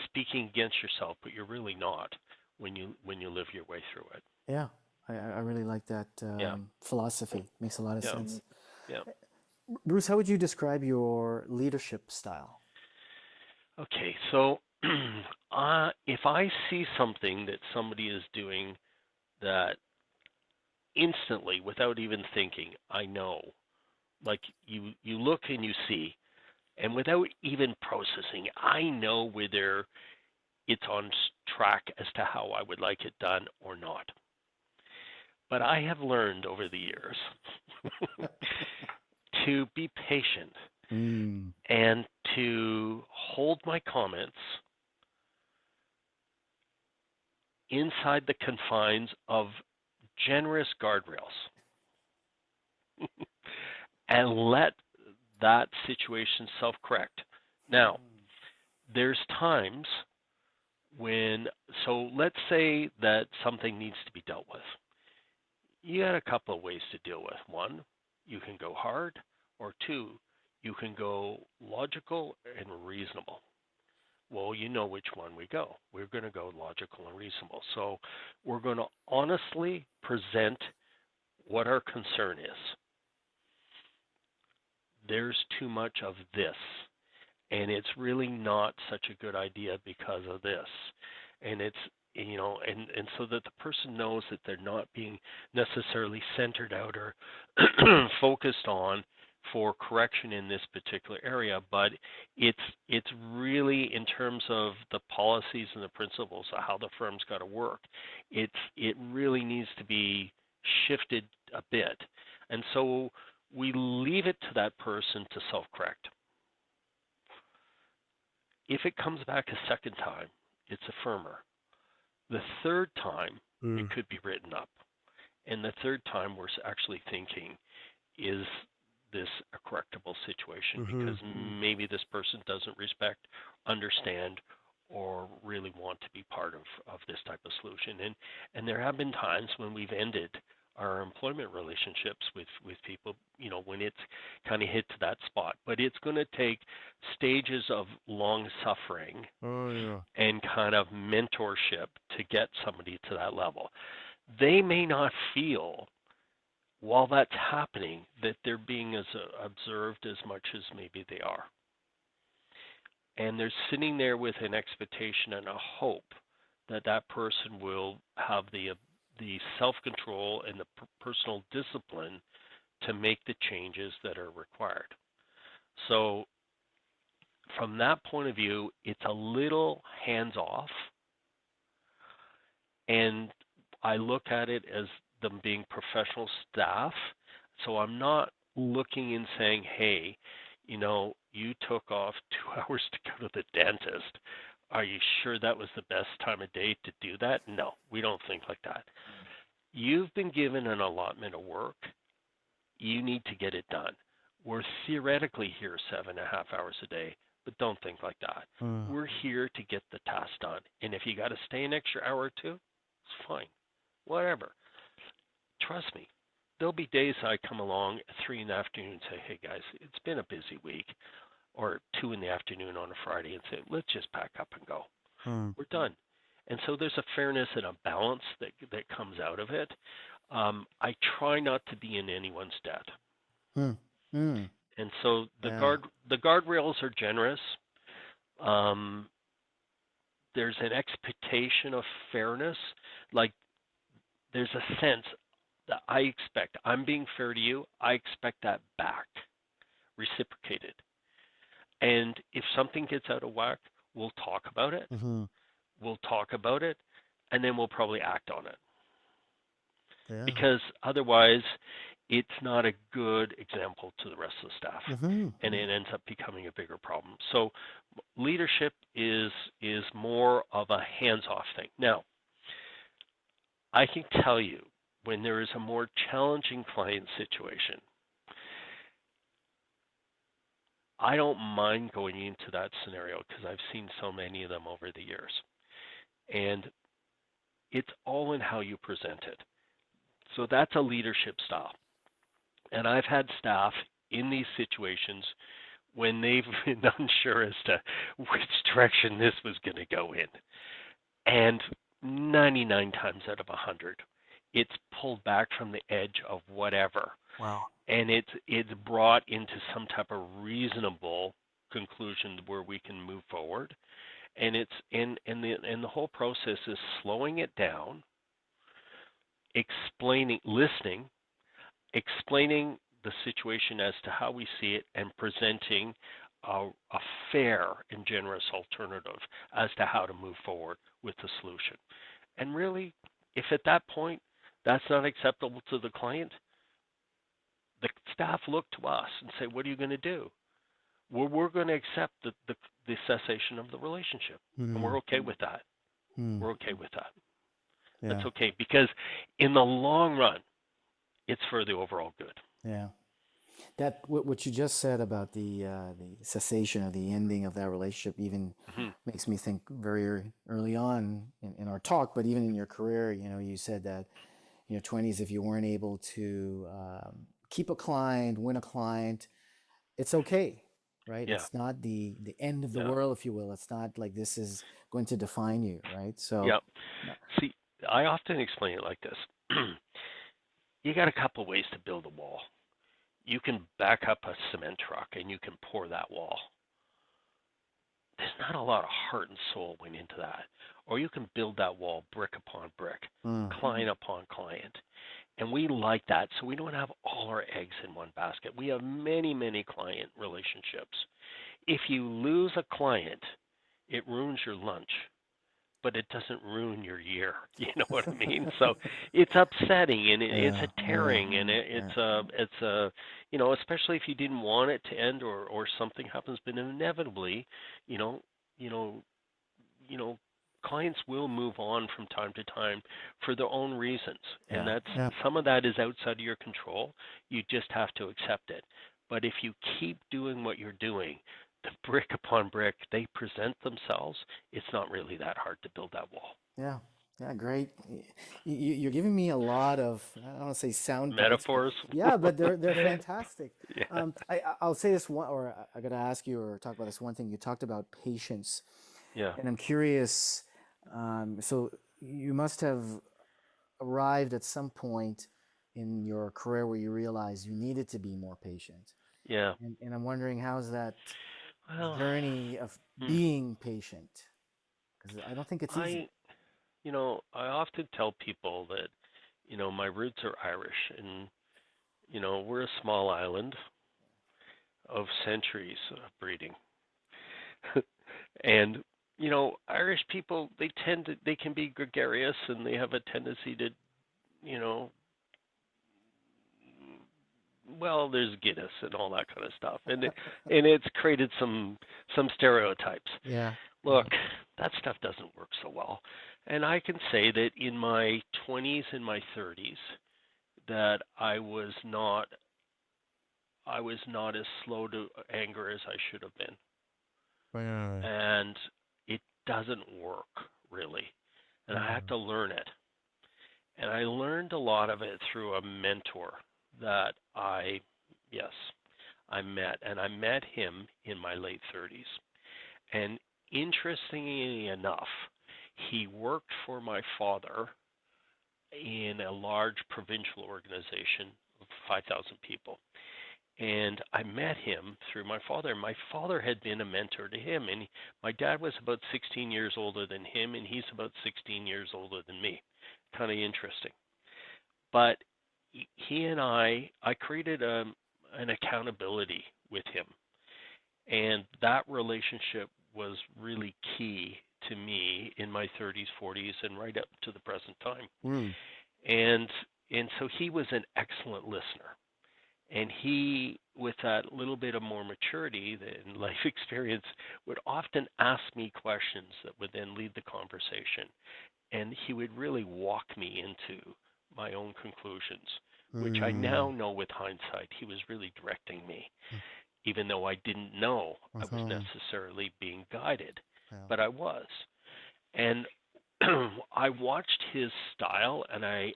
speaking against yourself, but you're really not when you live your way through it. Yeah. I really like that Yeah, philosophy. Makes a lot of yeah, sense. yeah. Bruce, how would you describe your leadership style? Okay, so if I see something that somebody is doing that instantly, without even thinking, I know. Like you look and you see, and without even processing, I know whether it's on track as to how I would like it done or not. But I have learned over the years to be patient Mm. and to hold my comments inside the confines of generous guardrails and let that situation self correct. Now, there's times when, so let's say that something needs to be dealt with. You got a couple of ways to deal with. One, you can go hard, or two, you can go logical and reasonable. Well, you know which one we go. We're going to go logical and reasonable. So we're going to honestly present what our concern is. There's too much of this, and it's really not such a good idea because of this. And it's, and so that the person knows that they're not being necessarily centered out or focused on for correction in this particular area, but it's really in terms of the policies and the principles of how the firm's got to work. It really needs to be shifted a bit, and so we leave it to that person to self-correct. If it comes back a second time, it's a firmer. The third time, it Mm. could be written up. And the third time, we're actually thinking, is this a correctable situation? Because Mhm. maybe this person doesn't respect, understand, or really want to be part of this type of solution. And there have been times when we've ended our employment relationships with people, when it's kind of hit to that spot. But it's going to take stages of long suffering Oh yeah. and kind of mentorship to get somebody to that level. They may not feel while that's happening that they're being as observed as much as maybe they are. And they're sitting there with an expectation and a hope that that person will have the self-control and the personal discipline to make the changes that are required. So from that point of view, it's a little hands-off, and I look at it as them being professional staff. So I'm not looking and saying, hey, you took off 2 hours to go to the dentist. Are you sure that was the best time of day to do that? No, we don't think like that. You've been given an allotment of work. You need to get it done. We're theoretically here 7.5 hours a day, but don't think like that. Mm. We're here to get the task done. And if you got to stay an extra hour or two, it's fine. Whatever. Trust me. There'll be days I come along at 3 in the afternoon and say, hey guys, it's been a busy week, or 2 in the afternoon on a Friday and say, let's just pack up and go. Mm. We're done. And so there's a fairness and a balance that comes out of it. I try not to be in anyone's debt. Mm. Mm. And so Yeah. the guardrails are generous. Um, there's an expectation of fairness. Like there's a sense that I expect I'm being fair to you. I expect that back, reciprocated. And if something gets out of whack, we'll talk about it. Mhm. We'll talk about it, and then we'll probably act on it. Yeah. Because otherwise, it's not a good example to the rest of the staff, Mhm. and it ends up becoming a bigger problem. So leadership is more of a hands-off thing. Now, I can tell you when there is a more challenging client situation, I don't mind going into that scenario because I've seen so many of them over the years. And it's all in how you present it. So that's a leadership style. And I've had staff in these situations when they've been unsure as to which direction this was going to go in. And 99 times out of 100, it's pulled back from the edge of whatever, Wow. and it's brought into some type of reasonable conclusion where we can move forward. And it's the whole process is slowing it down, explaining, listening, explaining the situation as to how we see it, and presenting a fair and generous alternative as to how to move forward with the solution. And really, if at that point that's not acceptable to the client, the staff look to us and say, what are you going to do? Well, we're going to accept the cessation of the relationship. And we're okay with that. We're okay with that. Yeah. That's okay, because in the long run, it's for the overall good. Yeah. That what you just said about the cessation or the ending of that relationship even makes me think very early on in our talk, but even in your career, you said that in your 20s, if you weren't able to keep a client, win a client, it's okay, right? Yeah. It's not the end of the Yeah. world, if you will. It's not like this is going to define you, right? So, Yeah. See, I often explain it like this. You got a couple ways to build a wall. You can back up a cement truck and you can pour that wall. There's not a lot of heart and soul went into that. Or you can build that wall brick upon brick, client upon client. And we like that, so we don't have all our eggs in one basket. We have many, many client relationships. If you lose a client, it ruins your lunch, but it doesn't ruin your year. You know what I mean? So it's upsetting, and it's a tearing, and it's a especially if you didn't want it to end, or something happens, but inevitably, you know, clients will move on from time to time for their own reasons, and some of that is outside of your control. You just have to accept it. But if you keep doing what you're doing, the brick upon brick, they present themselves. It's not really that hard to build that wall. Yeah, yeah, great. You're giving me a lot of, I don't want to say sound bites, but Metaphors. yeah, but they're fantastic. Yeah. I'll say this one, or I got to ask you or talk about this one thing. You talked about patience, Yeah. and I'm curious. So you must have arrived at some point in your career where you realized you needed to be more patient. Yeah. And I'm wondering, how's that Well, journey of being patient? Because I don't think it's easy. I I often tell people that my roots are Irish, and we're a small island of centuries of breeding. And Irish people, they can be gregarious, and they have a tendency to, you know, well, there's Guinness and all that kind of stuff, and it's created some stereotypes. Yeah. Look, that stuff doesn't work so well, and I can say that in my 20s and my 30s that I was not as slow to anger as I should have been, Right. and it doesn't work really, and I had to learn it. And I learned a lot of it through a mentor that yes, I met. And I met him in my late 30s. And interestingly enough, he worked for my father in a large provincial organization of 5,000 people. And I met him through my father. My father had been a mentor to him. And my dad was about 16 years older than him, and he's about 16 years older than me. Kind of interesting. But he and I created an accountability with him. And that relationship was really key to me in my 30s, 40s, and right up to the present time. And so he was an excellent listener. And he, with that little bit of more maturity and life experience, would often ask me questions that would then lead the conversation. And he would really walk me into my own conclusions, which I now know with hindsight, he was really directing me, even though I didn't know I was necessarily being guided, but I was. And I watched his style, and I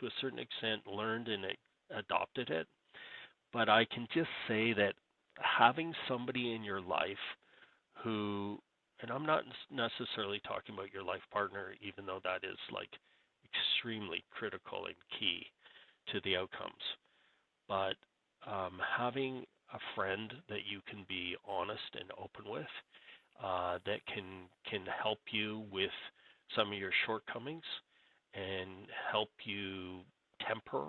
to a certain extent, learned and adopted it. But I can just say that having somebody in your life who, and I'm not necessarily talking about your life partner, even though that is like extremely critical and key to the outcomes, but having a friend that you can be honest and open with, that can help you with some of your shortcomings and help you temper,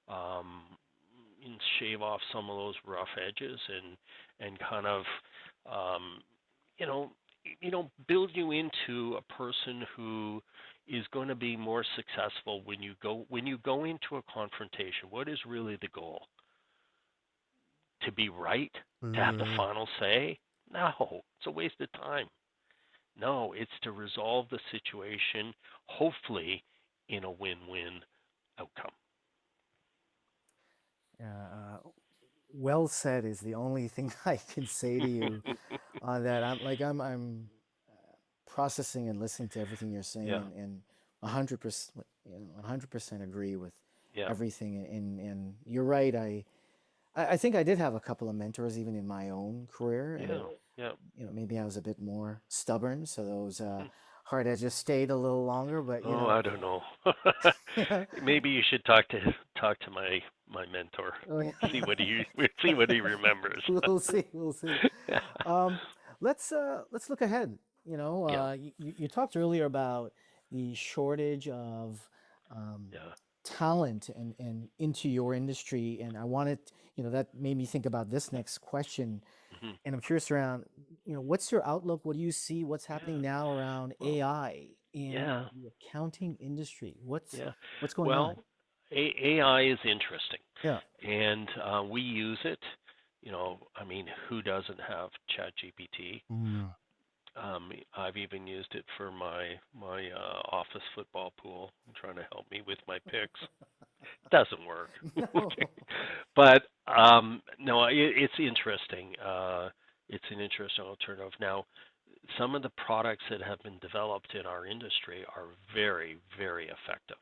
um, and shave off some of those rough edges, and kind of, um, you know build you into a person who is going to be more successful when you go into a confrontation. What is really the goal? To be right? To have the Uh, final say? No, it's a waste of time. No, it's to resolve the situation, hopefully in a win-win outcome. Well said is the only thing I can say to you on that. I'm processing and listening to everything you're saying, Yeah, and 100%, 100% agree with yeah, everything. And you're right. I think I did have a couple of mentors even in my own career, and yeah, yeah. maybe I was a bit more stubborn, so those hard edges stayed a little longer. But Oh, I don't know. yeah, Maybe you should talk to my mentor. oh, See yeah. what he see what he remembers. We'll see. We'll see. Yeah, Um, let's look ahead. yeah, You talked earlier about the shortage of um, yeah. talent and into your industry, and I wanted, that made me think about this next question. Hmm. And I'm curious around, what's your outlook? What do you see? What's happening Yeah. now around Well, AI in yeah, the accounting industry? yeah. What's going on? Well, AI is interesting, Yeah. and we use it. I mean, who doesn't have ChatGPT? mm, I've even used it for my office football pool, trying to help me with my picks. Doesn't work. Okay. No. But no, it's interesting. It's an interesting alternative. Now, some of the products that have been developed in our industry are very, very effective.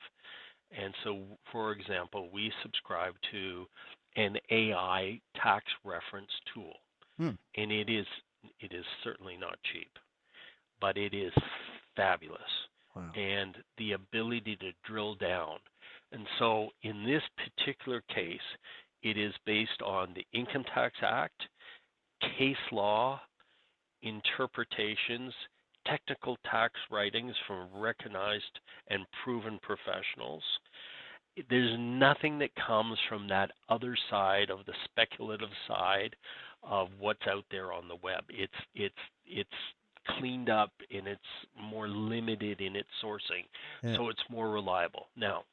And so, for example, we subscribe to an AI tax reference tool, Hmm. and it is certainly not cheap, but it is fabulous. wow. And the ability to drill down. And so in this particular case, it is based on the Income Tax Act, case law, interpretations, technical tax writings from recognized and proven professionals. There's nothing that comes from that other side of the speculative side of what's out there on the web. It's cleaned up and it's more limited in its sourcing, Yeah. so it's more reliable. Now,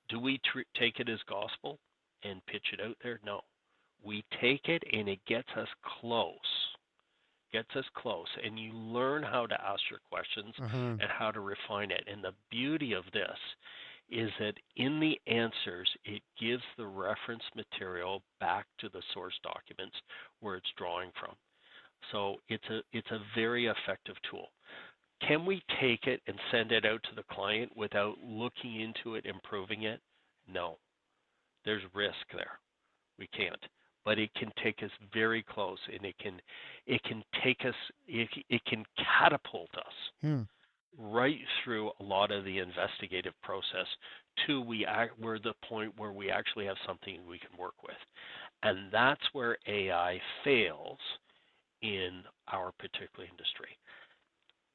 do we take it as gospel and pitch it out there? No, we take it and it gets us close, and you learn how to ask your questions Uh-huh. and how to refine it. And the beauty of this is that in the answers, it gives the reference material back to the source documents where it's drawing from. So it's a very effective tool. Can we take it and send it out to the client without looking into it, improving it? No. There's risk there. We can't. But it can take us very close, and it can take us, it can catapult us Hmm. right through a lot of the investigative process to we're the point where we actually have something we can work with. And that's where AI fails in our particular industry.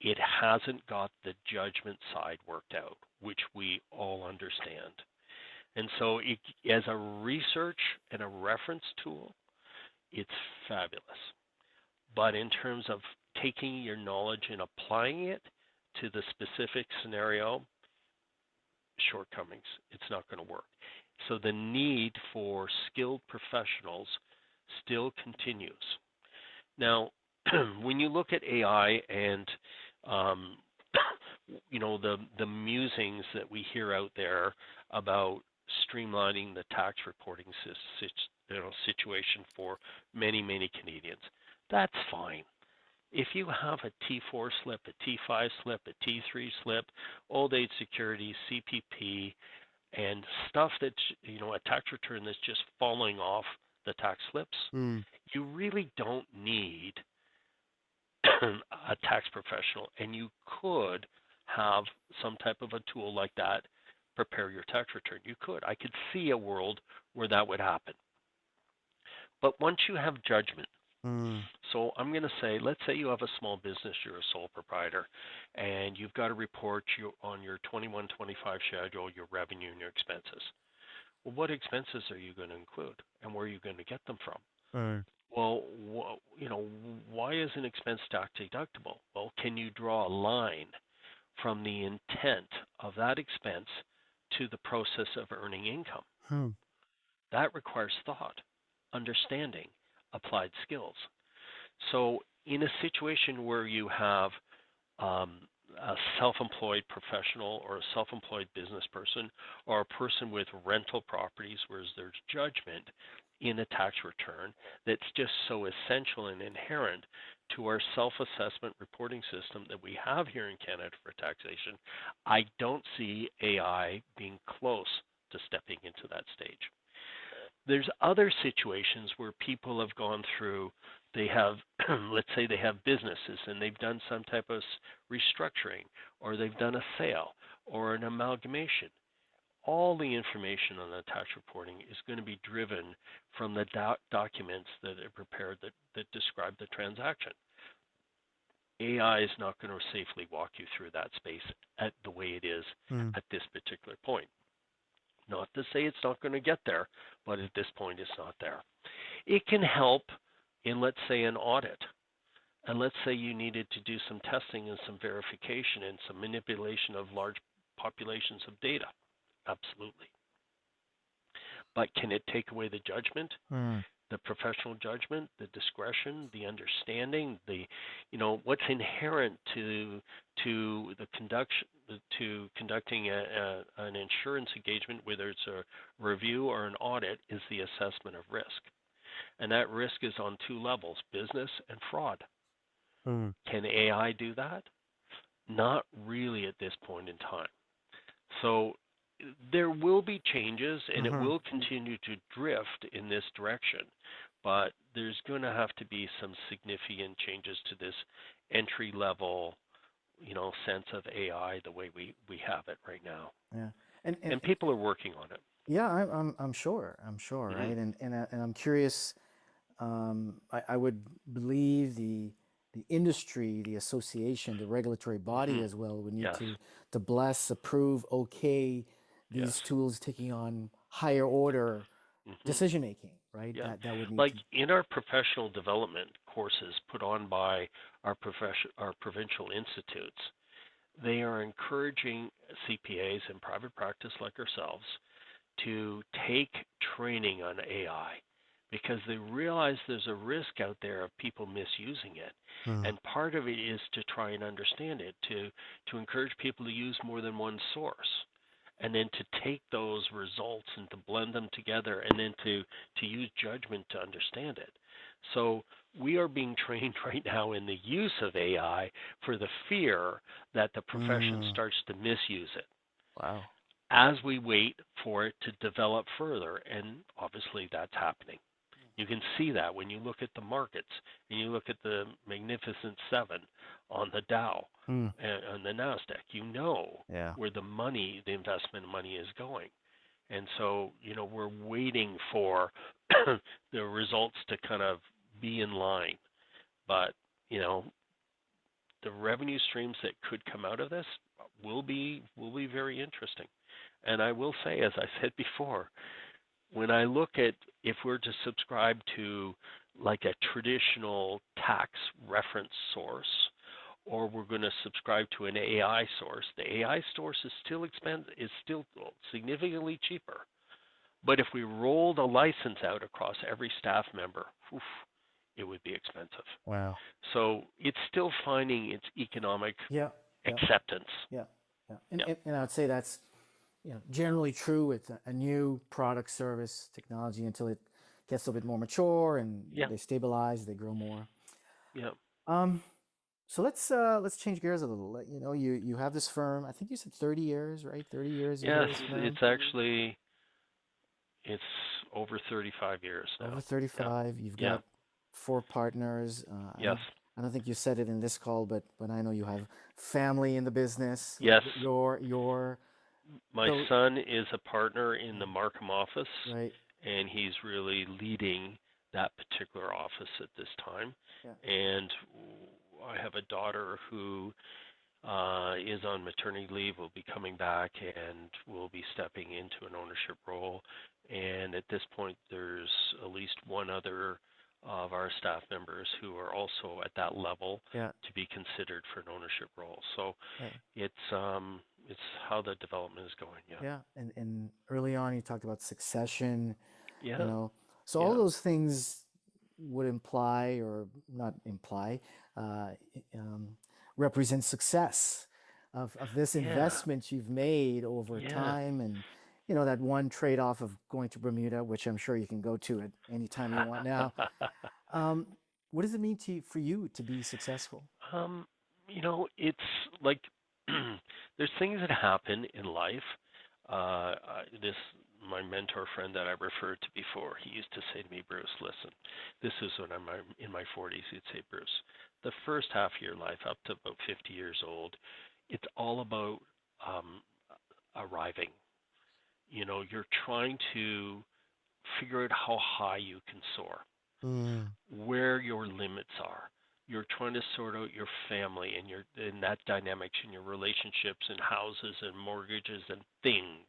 It hasn't got the judgment side worked out, which we all understand. And so, as a research and a reference tool, it's fabulous. But in terms of taking your knowledge and applying it to the specific scenario, shortcomings. It's not going to work. So the need for skilled professionals still continues. Now, when you look at AI and um, the musings that we hear out there about streamlining the tax reporting situation for many Canadians, that's fine. If you have a T4 slip, a T5 slip, a T3 slip, old age security, CPP, and stuff that's, a tax return that's just falling off the tax slips, Mm. you really don't need a tax professional, and you could have some type of a tool like that prepare your tax return. You could. I could see a world where that would happen. But once you have judgment, Mm. so I'm going to say, let's say you have a small business, you're a sole proprietor, and you've got to report on your 21-25 schedule, your revenue and your expenses. Well, what expenses are you going to include, and where are you going to get them from? Right. Well, why is an expense tax deductible? Well, can you draw a line from the intent of that expense to the process of earning income? Hmm. That requires thought, understanding, applied skills. So, in a situation where you have a self-employed professional or a self-employed business person or a person with rental properties where there's judgment in a tax return that's just so essential and inherent to our self-assessment reporting system that we have here in Canada for taxation, I don't see AI being close to stepping into that stage. There's other situations where people have gone through, they have, let's say they have businesses and they've done some type of restructuring, or they've done a sale or an amalgamation. All the information on the tax reporting is going to be driven from the documents that are prepared that describe the transaction. AI is not going to safely walk you through that space at the way it is Mm. at this particular point. Not to say it's not going to get there, but at this point it's not there. It can help in, let's say, an audit. And let's say you needed to do some testing and some verification and some manipulation of large populations of data. Absolutely. But can it take away the judgment, Mm. the professional judgment, the discretion, the understanding, the, what's inherent to the conducting an insurance engagement, whether it's a review or an audit, is the assessment of risk. And that risk is on two levels, business and fraud. Mm. Can AI do that? Not really at this point in time. So there will be changes, and it Mm-hmm. will continue to drift in this direction, but there's going to have to be some significant changes to this entry level, sense of AI the way we have it right now. Yeah. And And people are working on it. yeah, I'm sure. I'm sure, Hmm. right? And I'm curious. I would believe the industry, the association, the regulatory body Hmm. as well would need Yes. to bless, approve, okay Yes. these tools taking on higher order Hmm. decision making, right? Yeah. That would need Like to. in our professional development courses put on by our provincial institutes, they are encouraging CPAs in private practice like ourselves to take training on AI because they realize there's a risk out there of people misusing it. Mm. And part of it is to try and understand it, to encourage people to use more than one source. And then to take those results and to blend them together and then to use judgment to understand it. So we are being trained right now in the use of AI for the fear that the profession Mm. starts to misuse it Wow. as we wait for it to develop further. And obviously that's happening. You can see that when you look at the markets and you look at the Magnificent Seven on the Dow Mm. and on the Nasdaq. You know Yeah. where the money, the investment money, is going, and so we're waiting for the results to kind of be in line. But the revenue streams that could come out of this will be very interesting. And I will say, as I said before, when I look at if we're to subscribe to like a traditional tax reference source, or we're going to subscribe to an AI source, the AI source is still significantly cheaper. But if we rolled a license out across every staff member, oof, it would be expensive. Wow. So it's still finding its economic Yeah, yeah, acceptance. yeah, yeah. Yeah. And I would say that's generally true with a new product, service, technology until it gets a little bit more mature and Yeah. they stabilize, they grow more. Yeah. Um, So let's change gears a little. You have this firm. I think you said 30 years, right? 30 years you've Yes, had this firm. it's actually it's over 35 years Over now. Yeah. 35. You've Yeah. got four partners. Yes. I don't think you said it in this call, but I know you have family in the business. Yes. Your My so son is a partner in the Markham office, right. and he's really leading that particular office at this time. Yeah. And I have a daughter who is on maternity leave, will be coming back, and will be stepping into an ownership role. And at this point, there's at least one other of our staff members who are also at that level Yeah. to be considered for an ownership role. So Yeah. it's how the development is going. Yeah. Yeah. And early on, you talked about succession. You Yeah. know, so all Yeah. those things would imply or not imply, uh, um, represent success of this Yeah. investment you've made over Yeah. time. And, that one trade-off of going to Bermuda, which I'm sure you can go to at any time you want now. Um, what does it mean for you to be successful? Um, it's like there's things that happen in life. This my mentor friend that I referred to before, he used to say to me, Bruce, listen, this is when I'm in my 40s. He'd say, Bruce, the first half of your life, up to about 50 years old, it's all about um, arriving. You're trying to figure out how high you can soar, Mm. where your limits are. You're trying to sort out your family and that dynamics in your relationships and houses and mortgages and things.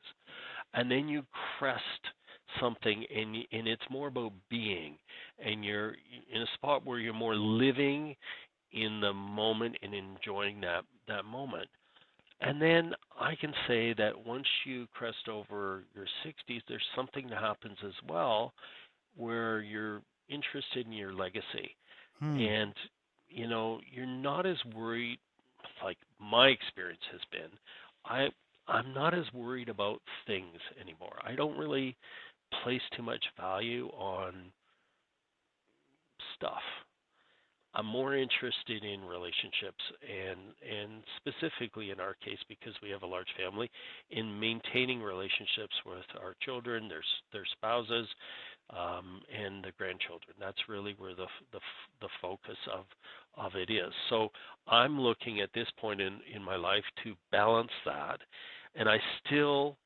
And then you crest something and it's more about being, and you're in a spot where you're more living in the moment and enjoying that moment. And then I can say that once you crest over your 60s, there's something that happens as well where you're interested in your legacy. Hmm. And, you're not as worried, like my experience has been. I, I'm not as worried about things anymore. I don't really place too much value on stuff. I'm more interested in relationships and specifically in our case because we have a large family in maintaining relationships with our children, their spouses, and the grandchildren. That's really where the focus of it is. So I'm looking at this point in my life to balance that, and I still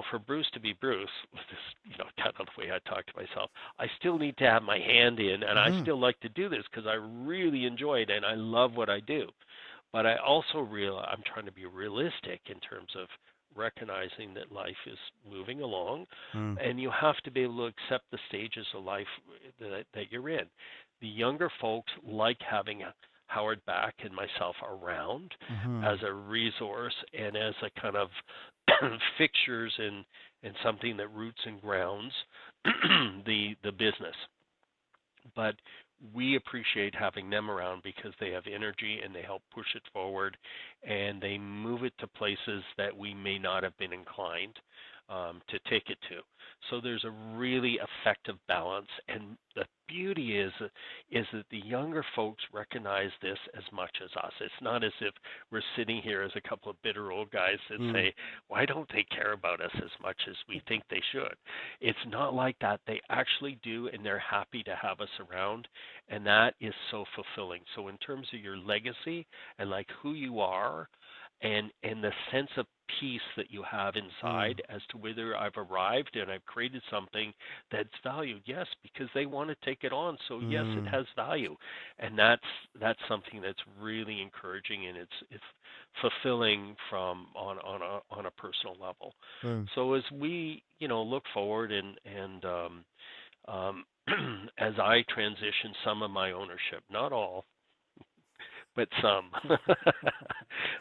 for Bruce to be Bruce, this, kind of the way I talk to myself, I still need to have my hand in, and I Hmm. still like to do this because I really enjoy it and I love what I do. But I also I'm trying to be realistic in terms of recognizing that life is moving along, Hmm. and you have to be able to accept the stages of life that you're in. The younger folks like having Howard back and myself around Hmm. as a resource and as a kind of fixtures and something that roots and grounds the business. But we appreciate having them around because they have energy and they help push it forward, and they move it to places that we may not have been inclined to take it to. So there's a really effective balance, and the beauty is that the younger folks recognize this as much as us. It's not as if we're sitting here as a couple of bitter old guys that Hmm. say, why don't they care about us as much as we think they should? It's not like that. They actually do, and they're happy to have us around, and that is so fulfilling. So in terms of your legacy and like who you are, and the sense of peace that you have Hmm. inside as to whether I've arrived and I've created something that's valued, yes, because they want to take it on. So yes, it Hmm. has value, and that's something that's really encouraging, and it's fulfilling from on a personal level. Hmm. So as we look forward and as I transition some of my ownership, not all, but some,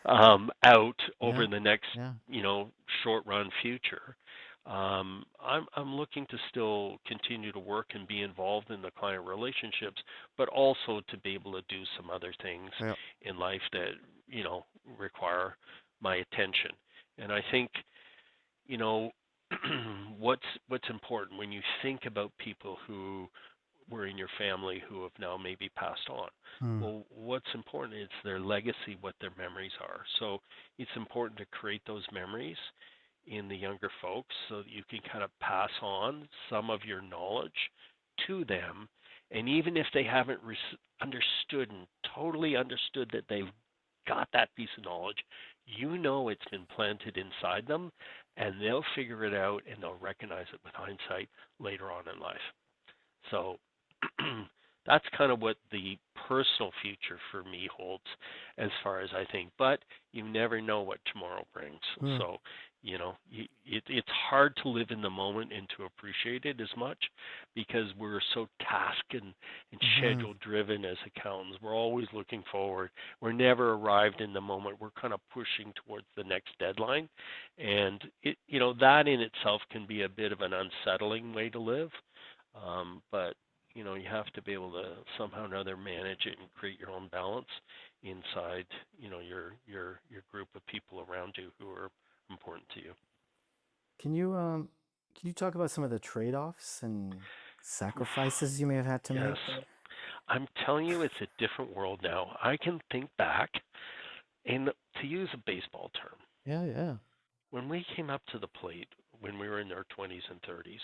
out over Yeah. the next, Yeah. short run future. I'm looking to still continue to work and be involved in the client relationships, but also to be able to do some other things Yeah. in life that require my attention. And I think you know what's important when you think about people who were in your family who have now maybe passed on. Hmm. Well, what's important is their legacy, what their memories are. So it's important to create those memories in the younger folks so that you can kind of pass on some of your knowledge to them. And even if they haven't understood and totally understood that they've got that piece of knowledge, you know it's been planted inside them, and they'll figure it out and they'll recognize it with hindsight later on in life. So that's kind of what the personal future for me holds as far as I think. But you never know what tomorrow brings. Mm. So, it's hard to live in the moment and to appreciate it as much because we're so task and Mhm. schedule driven as accountants. We're always looking forward. We're never arrived in the moment. We're kind of pushing towards the next deadline. And that in itself can be a bit of an unsettling way to live. But you have to be able to somehow or another manage it and create your own balance inside, your group of people around you who are important to you. Can you talk about some of the trade-offs and Oof, sacrifices you may have had to yes, make? I'm telling you, it's a different world now. I can think back, and to use a baseball term, Yeah, yeah. when we came up to the plate when we were in our 20s and 30s,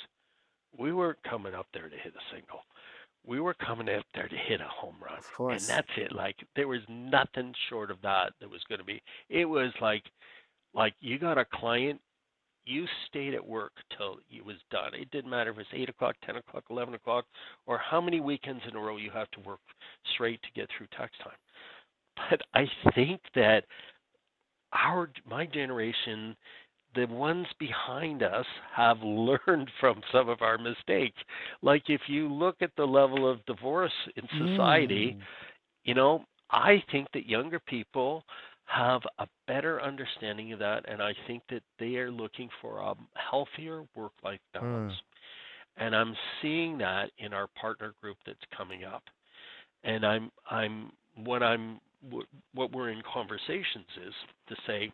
we weren't coming up there to hit a single. We were coming up there to hit a home run, Of and course. that's it. Like there was nothing short of that was going to be. It was like you got a client, you stayed at work till it was done. It didn't matter if it's 8 o'clock, 10 o'clock, 11 o'clock, or how many weekends in a row you have to work straight to get through tax time. But I think that my generation, the ones behind us, have learned from some of our mistakes. Like if you look at the level of divorce in society, Mm. you know, I think that younger people have a better understanding of that, and I think that they are looking for a healthier work-life balance. Mm. And I'm seeing that in our partner group that's coming up. And what I'm what we're in conversations is to say,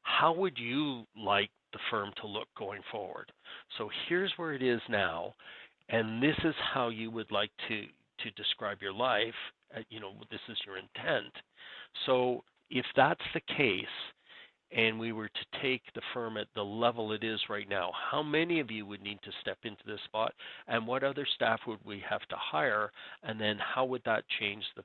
how would you like the firm to look going forward? So here's where it is now, and this is how you would like to describe your life. This is your intent. So if that's the case, and we were to take the firm at the level it is right now, how many of you would need to step into this spot, and what other staff would we have to hire, and then how would that change the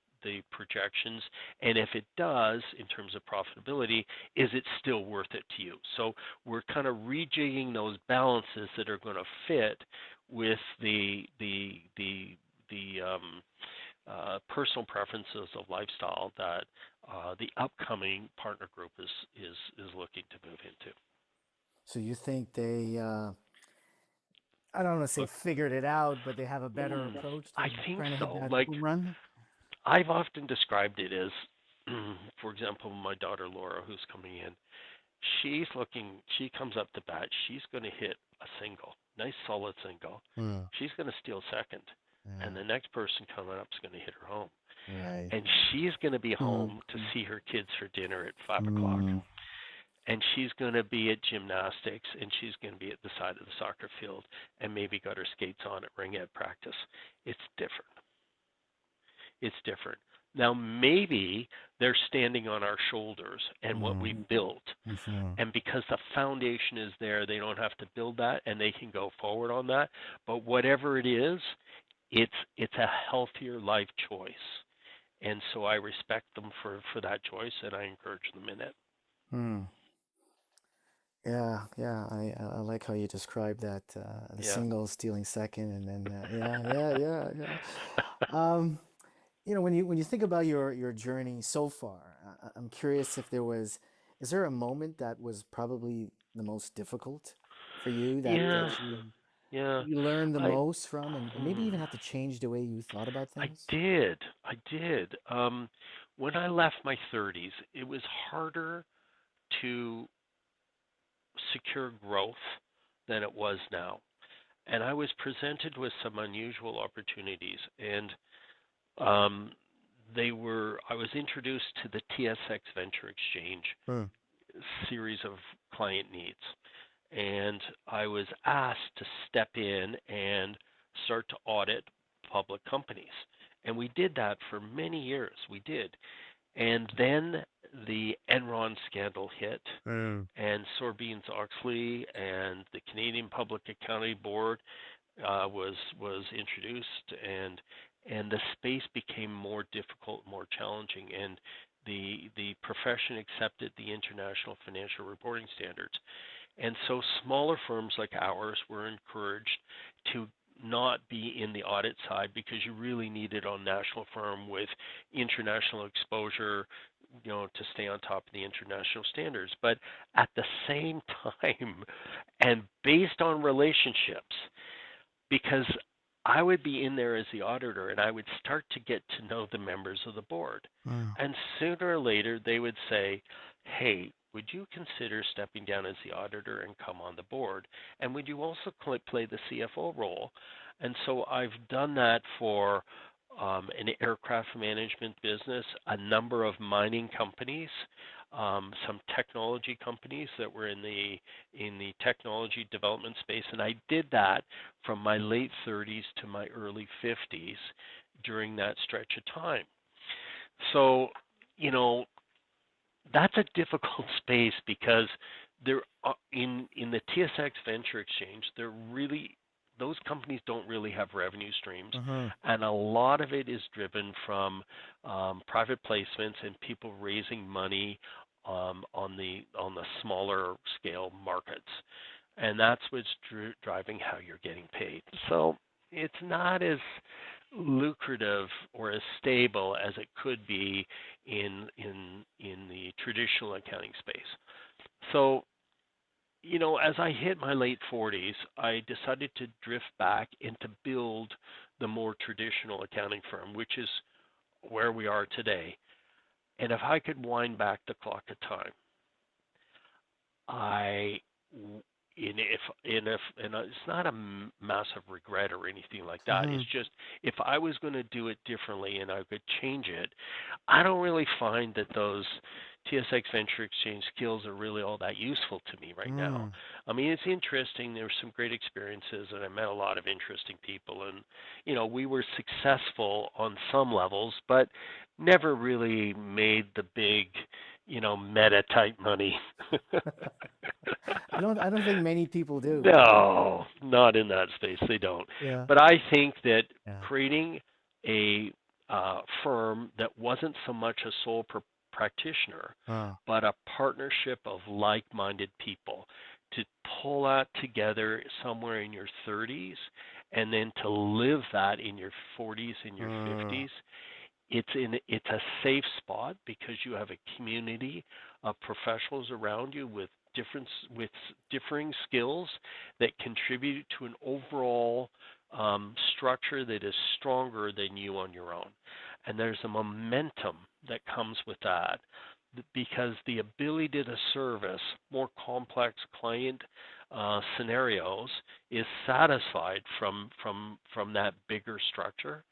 projections? And if it does, in terms of profitability, is it still worth it to you? So we're kind of rejigging those balances that are going to fit with the personal preferences of lifestyle that the upcoming partner group is looking to move into. So you think they, I don't want to say Look, figured it out, but they have a better mm, approach I to think trying to hit so. that Like home run? I've often described it as, for example, my daughter Laura, who's coming in, she's looking. She comes up to bat. She's going to hit a single, nice solid single. Mm. She's going to steal second, and Yeah. the next person coming up is going to hit her home. Right. And she's going to be Mm. home to see her kids for dinner at 5 o'clock. Mm. And she's going to be at gymnastics, and she's going to be at the side of the soccer field, and maybe got her skates on at ring ed practice. It's different. It's different. Now maybe they're standing on our shoulders and what Mm. we built, Mhm. and because the foundation is there, they don't have to build that, and they can go forward on that. But whatever it is, it's a healthier life choice, and so I respect them for that choice, and I encourage them in it. Mm. Yeah, yeah. I like how you describe that, the Yeah. single stealing second, and then yeah, yeah, yeah, yeah. Um, when you think about your journey so far, I'm curious if is there a moment that was probably the most difficult for you Yeah. that Yeah. you learned the I most from, and maybe hmm, even have to change the way you thought about I things? did. I did. When I left my 30s, it was harder to secure growth than it was now. And I was presented with some unusual opportunities, and um, I was introduced to the TSX Venture Exchange Mm. series of client needs, and I was asked to step in and start to audit public companies. And we did that for many years. We did. And then the Enron scandal hit, Mm. and Sarbanes-Oxley and the Canadian Public Accounting Board was introduced, and the space became more difficult, more challenging, and the profession accepted the international financial reporting standards. And so smaller firms like ours were encouraged to not be in the audit side because you really needed a national firm with international exposure, to stay on top of the international standards. But at the same time, and based on relationships, because I would be in there as the auditor and I would start to get to know the members of the board. Mm. And sooner or later, they would say, hey, would you consider stepping down as the auditor and come on the board? And would you also play the CFO role? And so I've done that for an aircraft management business, a number of mining companies, some technology companies that were in the technology development space, and I did that from my late 30s to my early 50s during that stretch of time. So, that's a difficult space because there in the TSX Venture Exchange, those companies don't really have revenue streams, Mhm. and a lot of it is driven from private placements and people raising money on the smaller scale markets, and that's what's driving how you're getting paid. So it's not as lucrative or as stable as it could be in the traditional accounting space. So as I hit my late 40s, I decided to drift back and to build the more traditional accounting firm, which is where we are today. And if I could wind back the clock of time, I and it's not a massive regret or anything like that. It's Mhm. just if I was going to do it differently and I could change it, I don't really find that those TSX Venture Exchange skills are really all that useful to me right now. Mm. I mean, it's interesting. There were some great experiences, and I met a lot of interesting people, and we were successful on some levels, but never really made the big, meta type money. I don't think many people do. No, not in that space. They don't. Yeah. But I think that Yeah. creating a firm that wasn't so much a sole practitioner, Uh. but a partnership of like-minded people to pull that together somewhere in your 30s and then to live that in your 40s and your Mm. 50s, it's a safe spot because you have a community of professionals around you with differing skills that contribute to an overall structure that is stronger than you on your own. And there's a momentum that comes with that because the ability to service more complex client scenarios is satisfied from that bigger structure.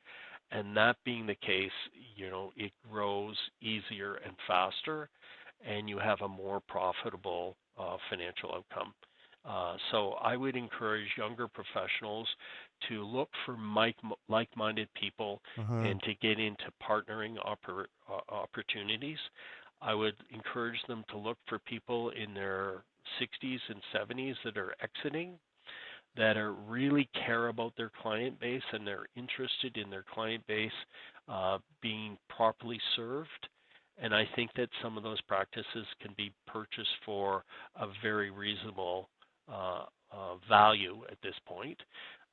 And that being the case, it grows easier and faster, and you have a more profitable financial outcome. So I would encourage younger professionals to look for like-minded people Mhm. and to get into partnering opportunities. I would encourage them to look for people in their 60s and 70s that are exiting that are really care about their client base and they're interested in their client base being properly served. And I think that some of those practices can be purchased for a very reasonable value at this point.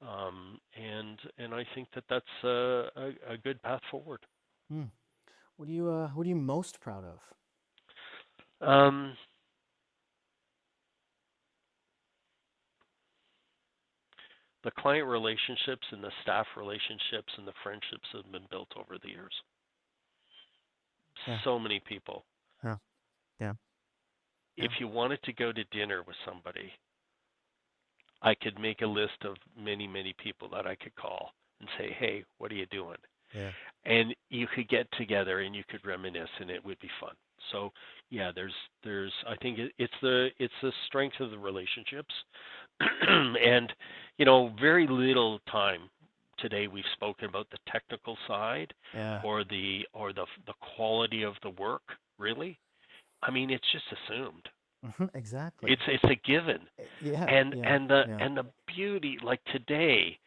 And I think that that's a good path forward. Hmm. What are you most proud of? Um, the client relationships and the staff relationships and the friendships that have been built over the years. Yeah. So many people. Yeah. Yeah. If Yeah. you wanted to go to dinner with somebody, I could make a list of many, many people that I could call and say, "Hey, what are you doing?" Yeah. And you could get together and you could reminisce, and it would be fun. So, yeah, there's I think it's the strength of the relationships, and very little time today we've spoken about the technical side Yeah. or the quality of the work, really. I mean, it's just assumed. Exactly. It's a given. Yeah. And Yeah. and the Yeah. and the beauty, like today,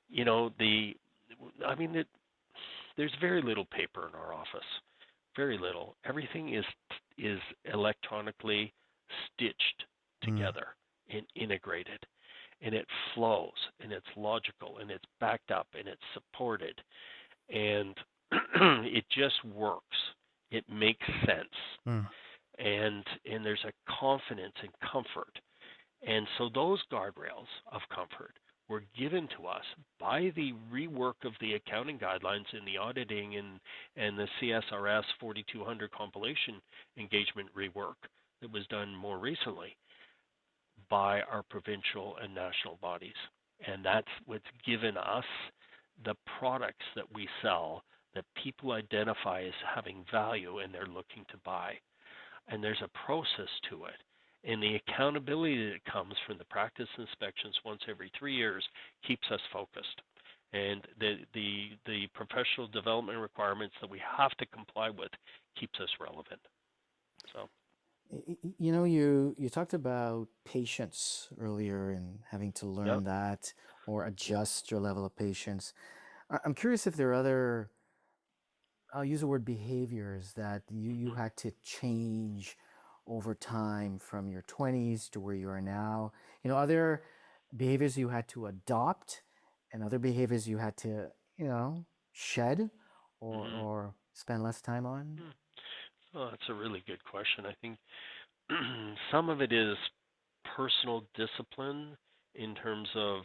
you know, the I mean, there's very little paper in our office. Very little. Everything is electronically stitched Mm. together and integrated, and it flows, and it's logical, and it's backed up, and it's supported, and it just works. It makes sense, Mm. and there's a confidence and comfort. And so those guardrails of comfort were given to us by the rework of the accounting guidelines in the auditing and the CSRS 4200 compilation engagement rework that was done more recently by our provincial and national bodies. And that's what's given us the products that we sell that people identify as having value and they're looking to buy. And there's a process to it. And the accountability that comes from the practice inspections once every 3 years keeps us focused. And the professional development requirements that we have to comply with keeps us relevant. So You know, you talked about patience earlier and having to yeah. learn that or adjust your level of patience. I'm curious if there are other, I'll use the word behaviors that you had to change over time from your 20s to where you are now. You know, are there behaviors you had to adopt and other behaviors you had to, you know, shed Mm-hmm. or spend less time on? Oh, that's a really good question. I think some of it is personal discipline in terms of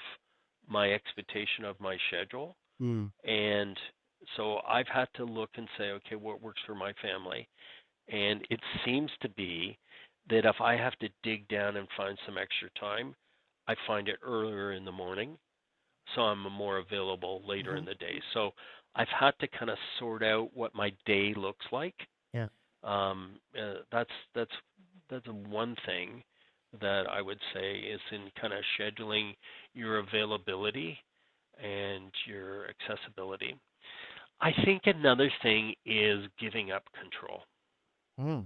my expectation of my schedule. Mm. And so I've had to look and say, okay, what works for my family? And it seems to be that if I have to dig down and find some extra time, I find it earlier in the morning. So I'm more available later Hmm. in the day. So I've had to kind of sort out what my day looks like. Yeah. That's one thing that I would say is in kind of scheduling your availability and your accessibility. I think another thing is giving up control. Mm.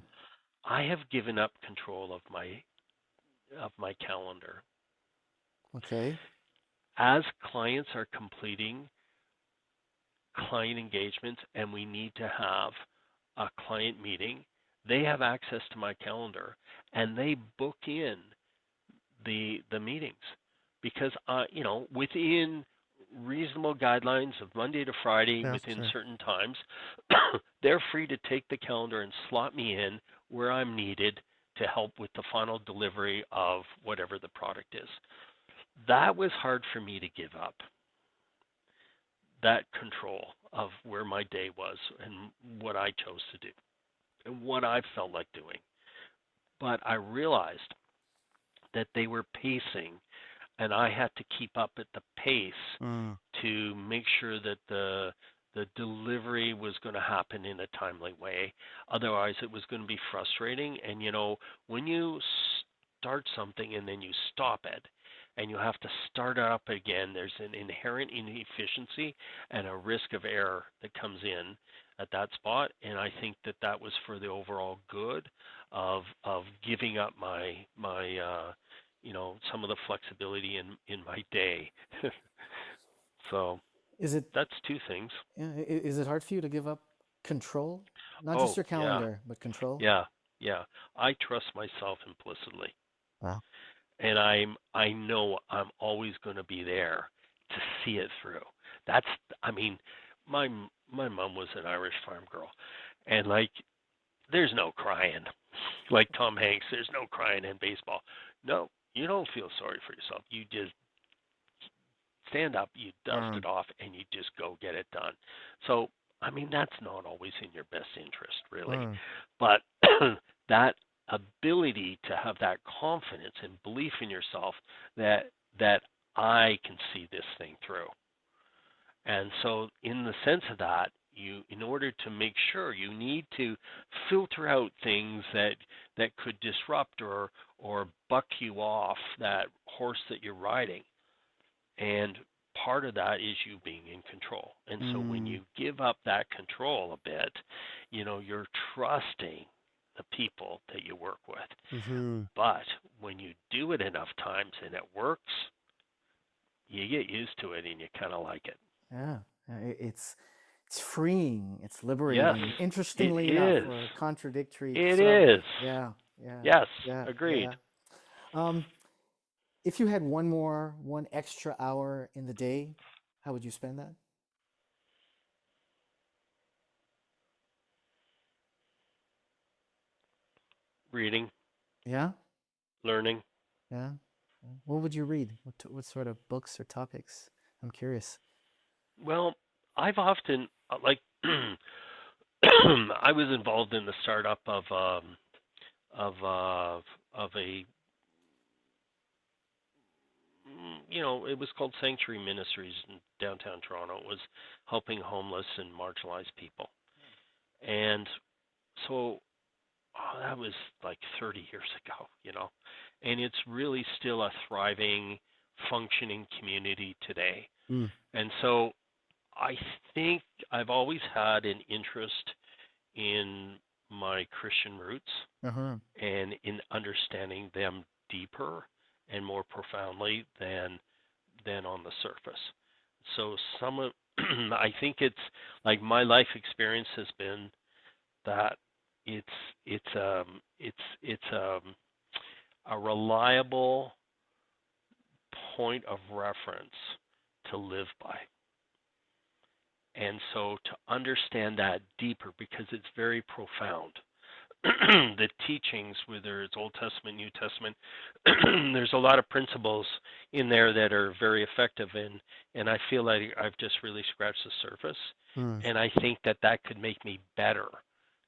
I have given up control of my calendar. Okay. As clients are completing client engagements and we need to have a client meeting, they have access to my calendar and they book in the meetings because within reasonable guidelines of Monday to Friday Yeah. within Sure. certain times, they're free to take the calendar and slot me in where I'm needed to help with the final delivery of whatever the product is. That was hard for me to give up. That control of where my day was and what I chose to do and what I felt like doing. But I realized that they were pacing and I had to keep up at the pace Mm. to make sure that the delivery was going to happen in a timely way. Otherwise, it was going to be frustrating. And when you start something and then you stop it, and you have to start it up again, there's an inherent inefficiency and a risk of error that comes in at that spot. And I think that that was for the overall good of giving up my some of the flexibility in my day. So Is it that's two things. yeah, is it hard for you to give up control? Not just Oh your yeah, calendar, but control? yeah, yeah. I trust myself implicitly, Wow. and I know I'm always going to be there to see it through. That's I mean, my my mom was an Irish farm girl, and like there's no crying. Like Tom Hanks, there's no crying in baseball. No, you don't feel sorry for yourself. You just stand up, you dust Mm. it off, and you just go get it done. So, I mean, that's not always in your best interest, really. Mm. But that ability to have that confidence and belief in yourself that I can see this thing through. And so, in the sense of that, in order to make sure, you need to filter out things that could disrupt or buck you off that horse that you're riding. And part of that is you being in control. And so when Mm. you give up that control a bit, you're trusting the people that you work with. Mm-hmm. But when you do it enough times and it works, you get used to it and you kind of like it. Yeah. It's freeing. It's Yes, liberating. it Interestingly enough, is. or contradictory. It So, is. yeah, yeah, Yes, yeah, agreed. yeah. Um, if you had one extra hour in the day, how would you spend that? Reading, Yeah, learning. yeah. What would you read? What sort of books or topics? I'm curious. Well, I've often I was involved in the startup of of a it was called Sanctuary Ministries in downtown Toronto. It was helping homeless and marginalized people. And so that was like 30 years ago. And it's really still a thriving, functioning community today. Mm. And so I think I've always had an interest in my Christian roots Uh-huh. and in understanding them deeper and more profoundly than on the surface. So some of I think it's like my life experience has been that it's it's a reliable point of reference to live by. And so to understand that deeper because it's very profound. The teachings, whether it's Old Testament, New Testament, there's a lot of principles in there that are very effective, and I feel like I've just really scratched the surface, Mm. and I think that could make me better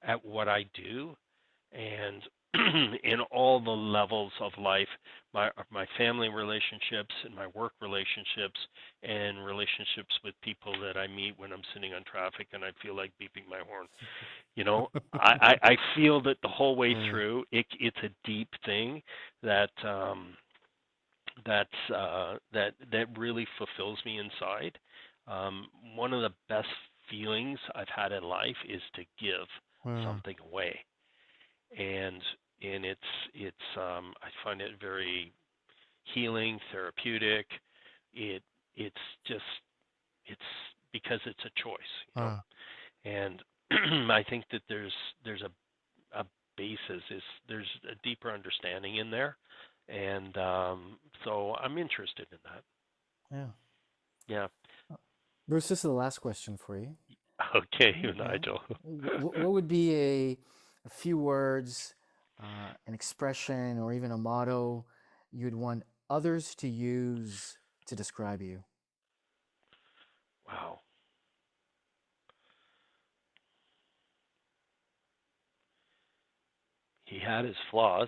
at what I do, and in all the levels of life, my family relationships and my work relationships and relationships with people that I meet when I'm sitting on traffic and I feel like beeping my horn. I feel that the whole way Uh, through it's a deep thing that that really fulfills me inside. One of the best feelings I've had in life is to give wow. something away, and I find it very healing, therapeutic. It's just it's because it's a choice. Wow. And I think that there's a basis is there's a deeper understanding in there, and so I'm interested in that. Yeah. Yeah. Bruce, this is the last question for you. Okay, Yeah. Nigel. What would be a few words, an expression, or even a motto you'd want others to use to describe you? Wow. He had his flaws.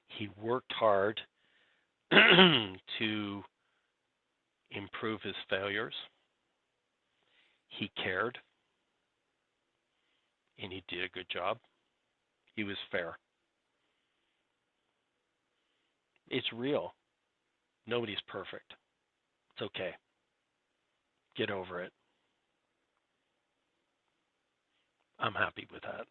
He worked hard to improve his failures. He cared, and he did a good job. He was fair. It's real. Nobody's perfect. It's okay. Get over it. I'm happy with that.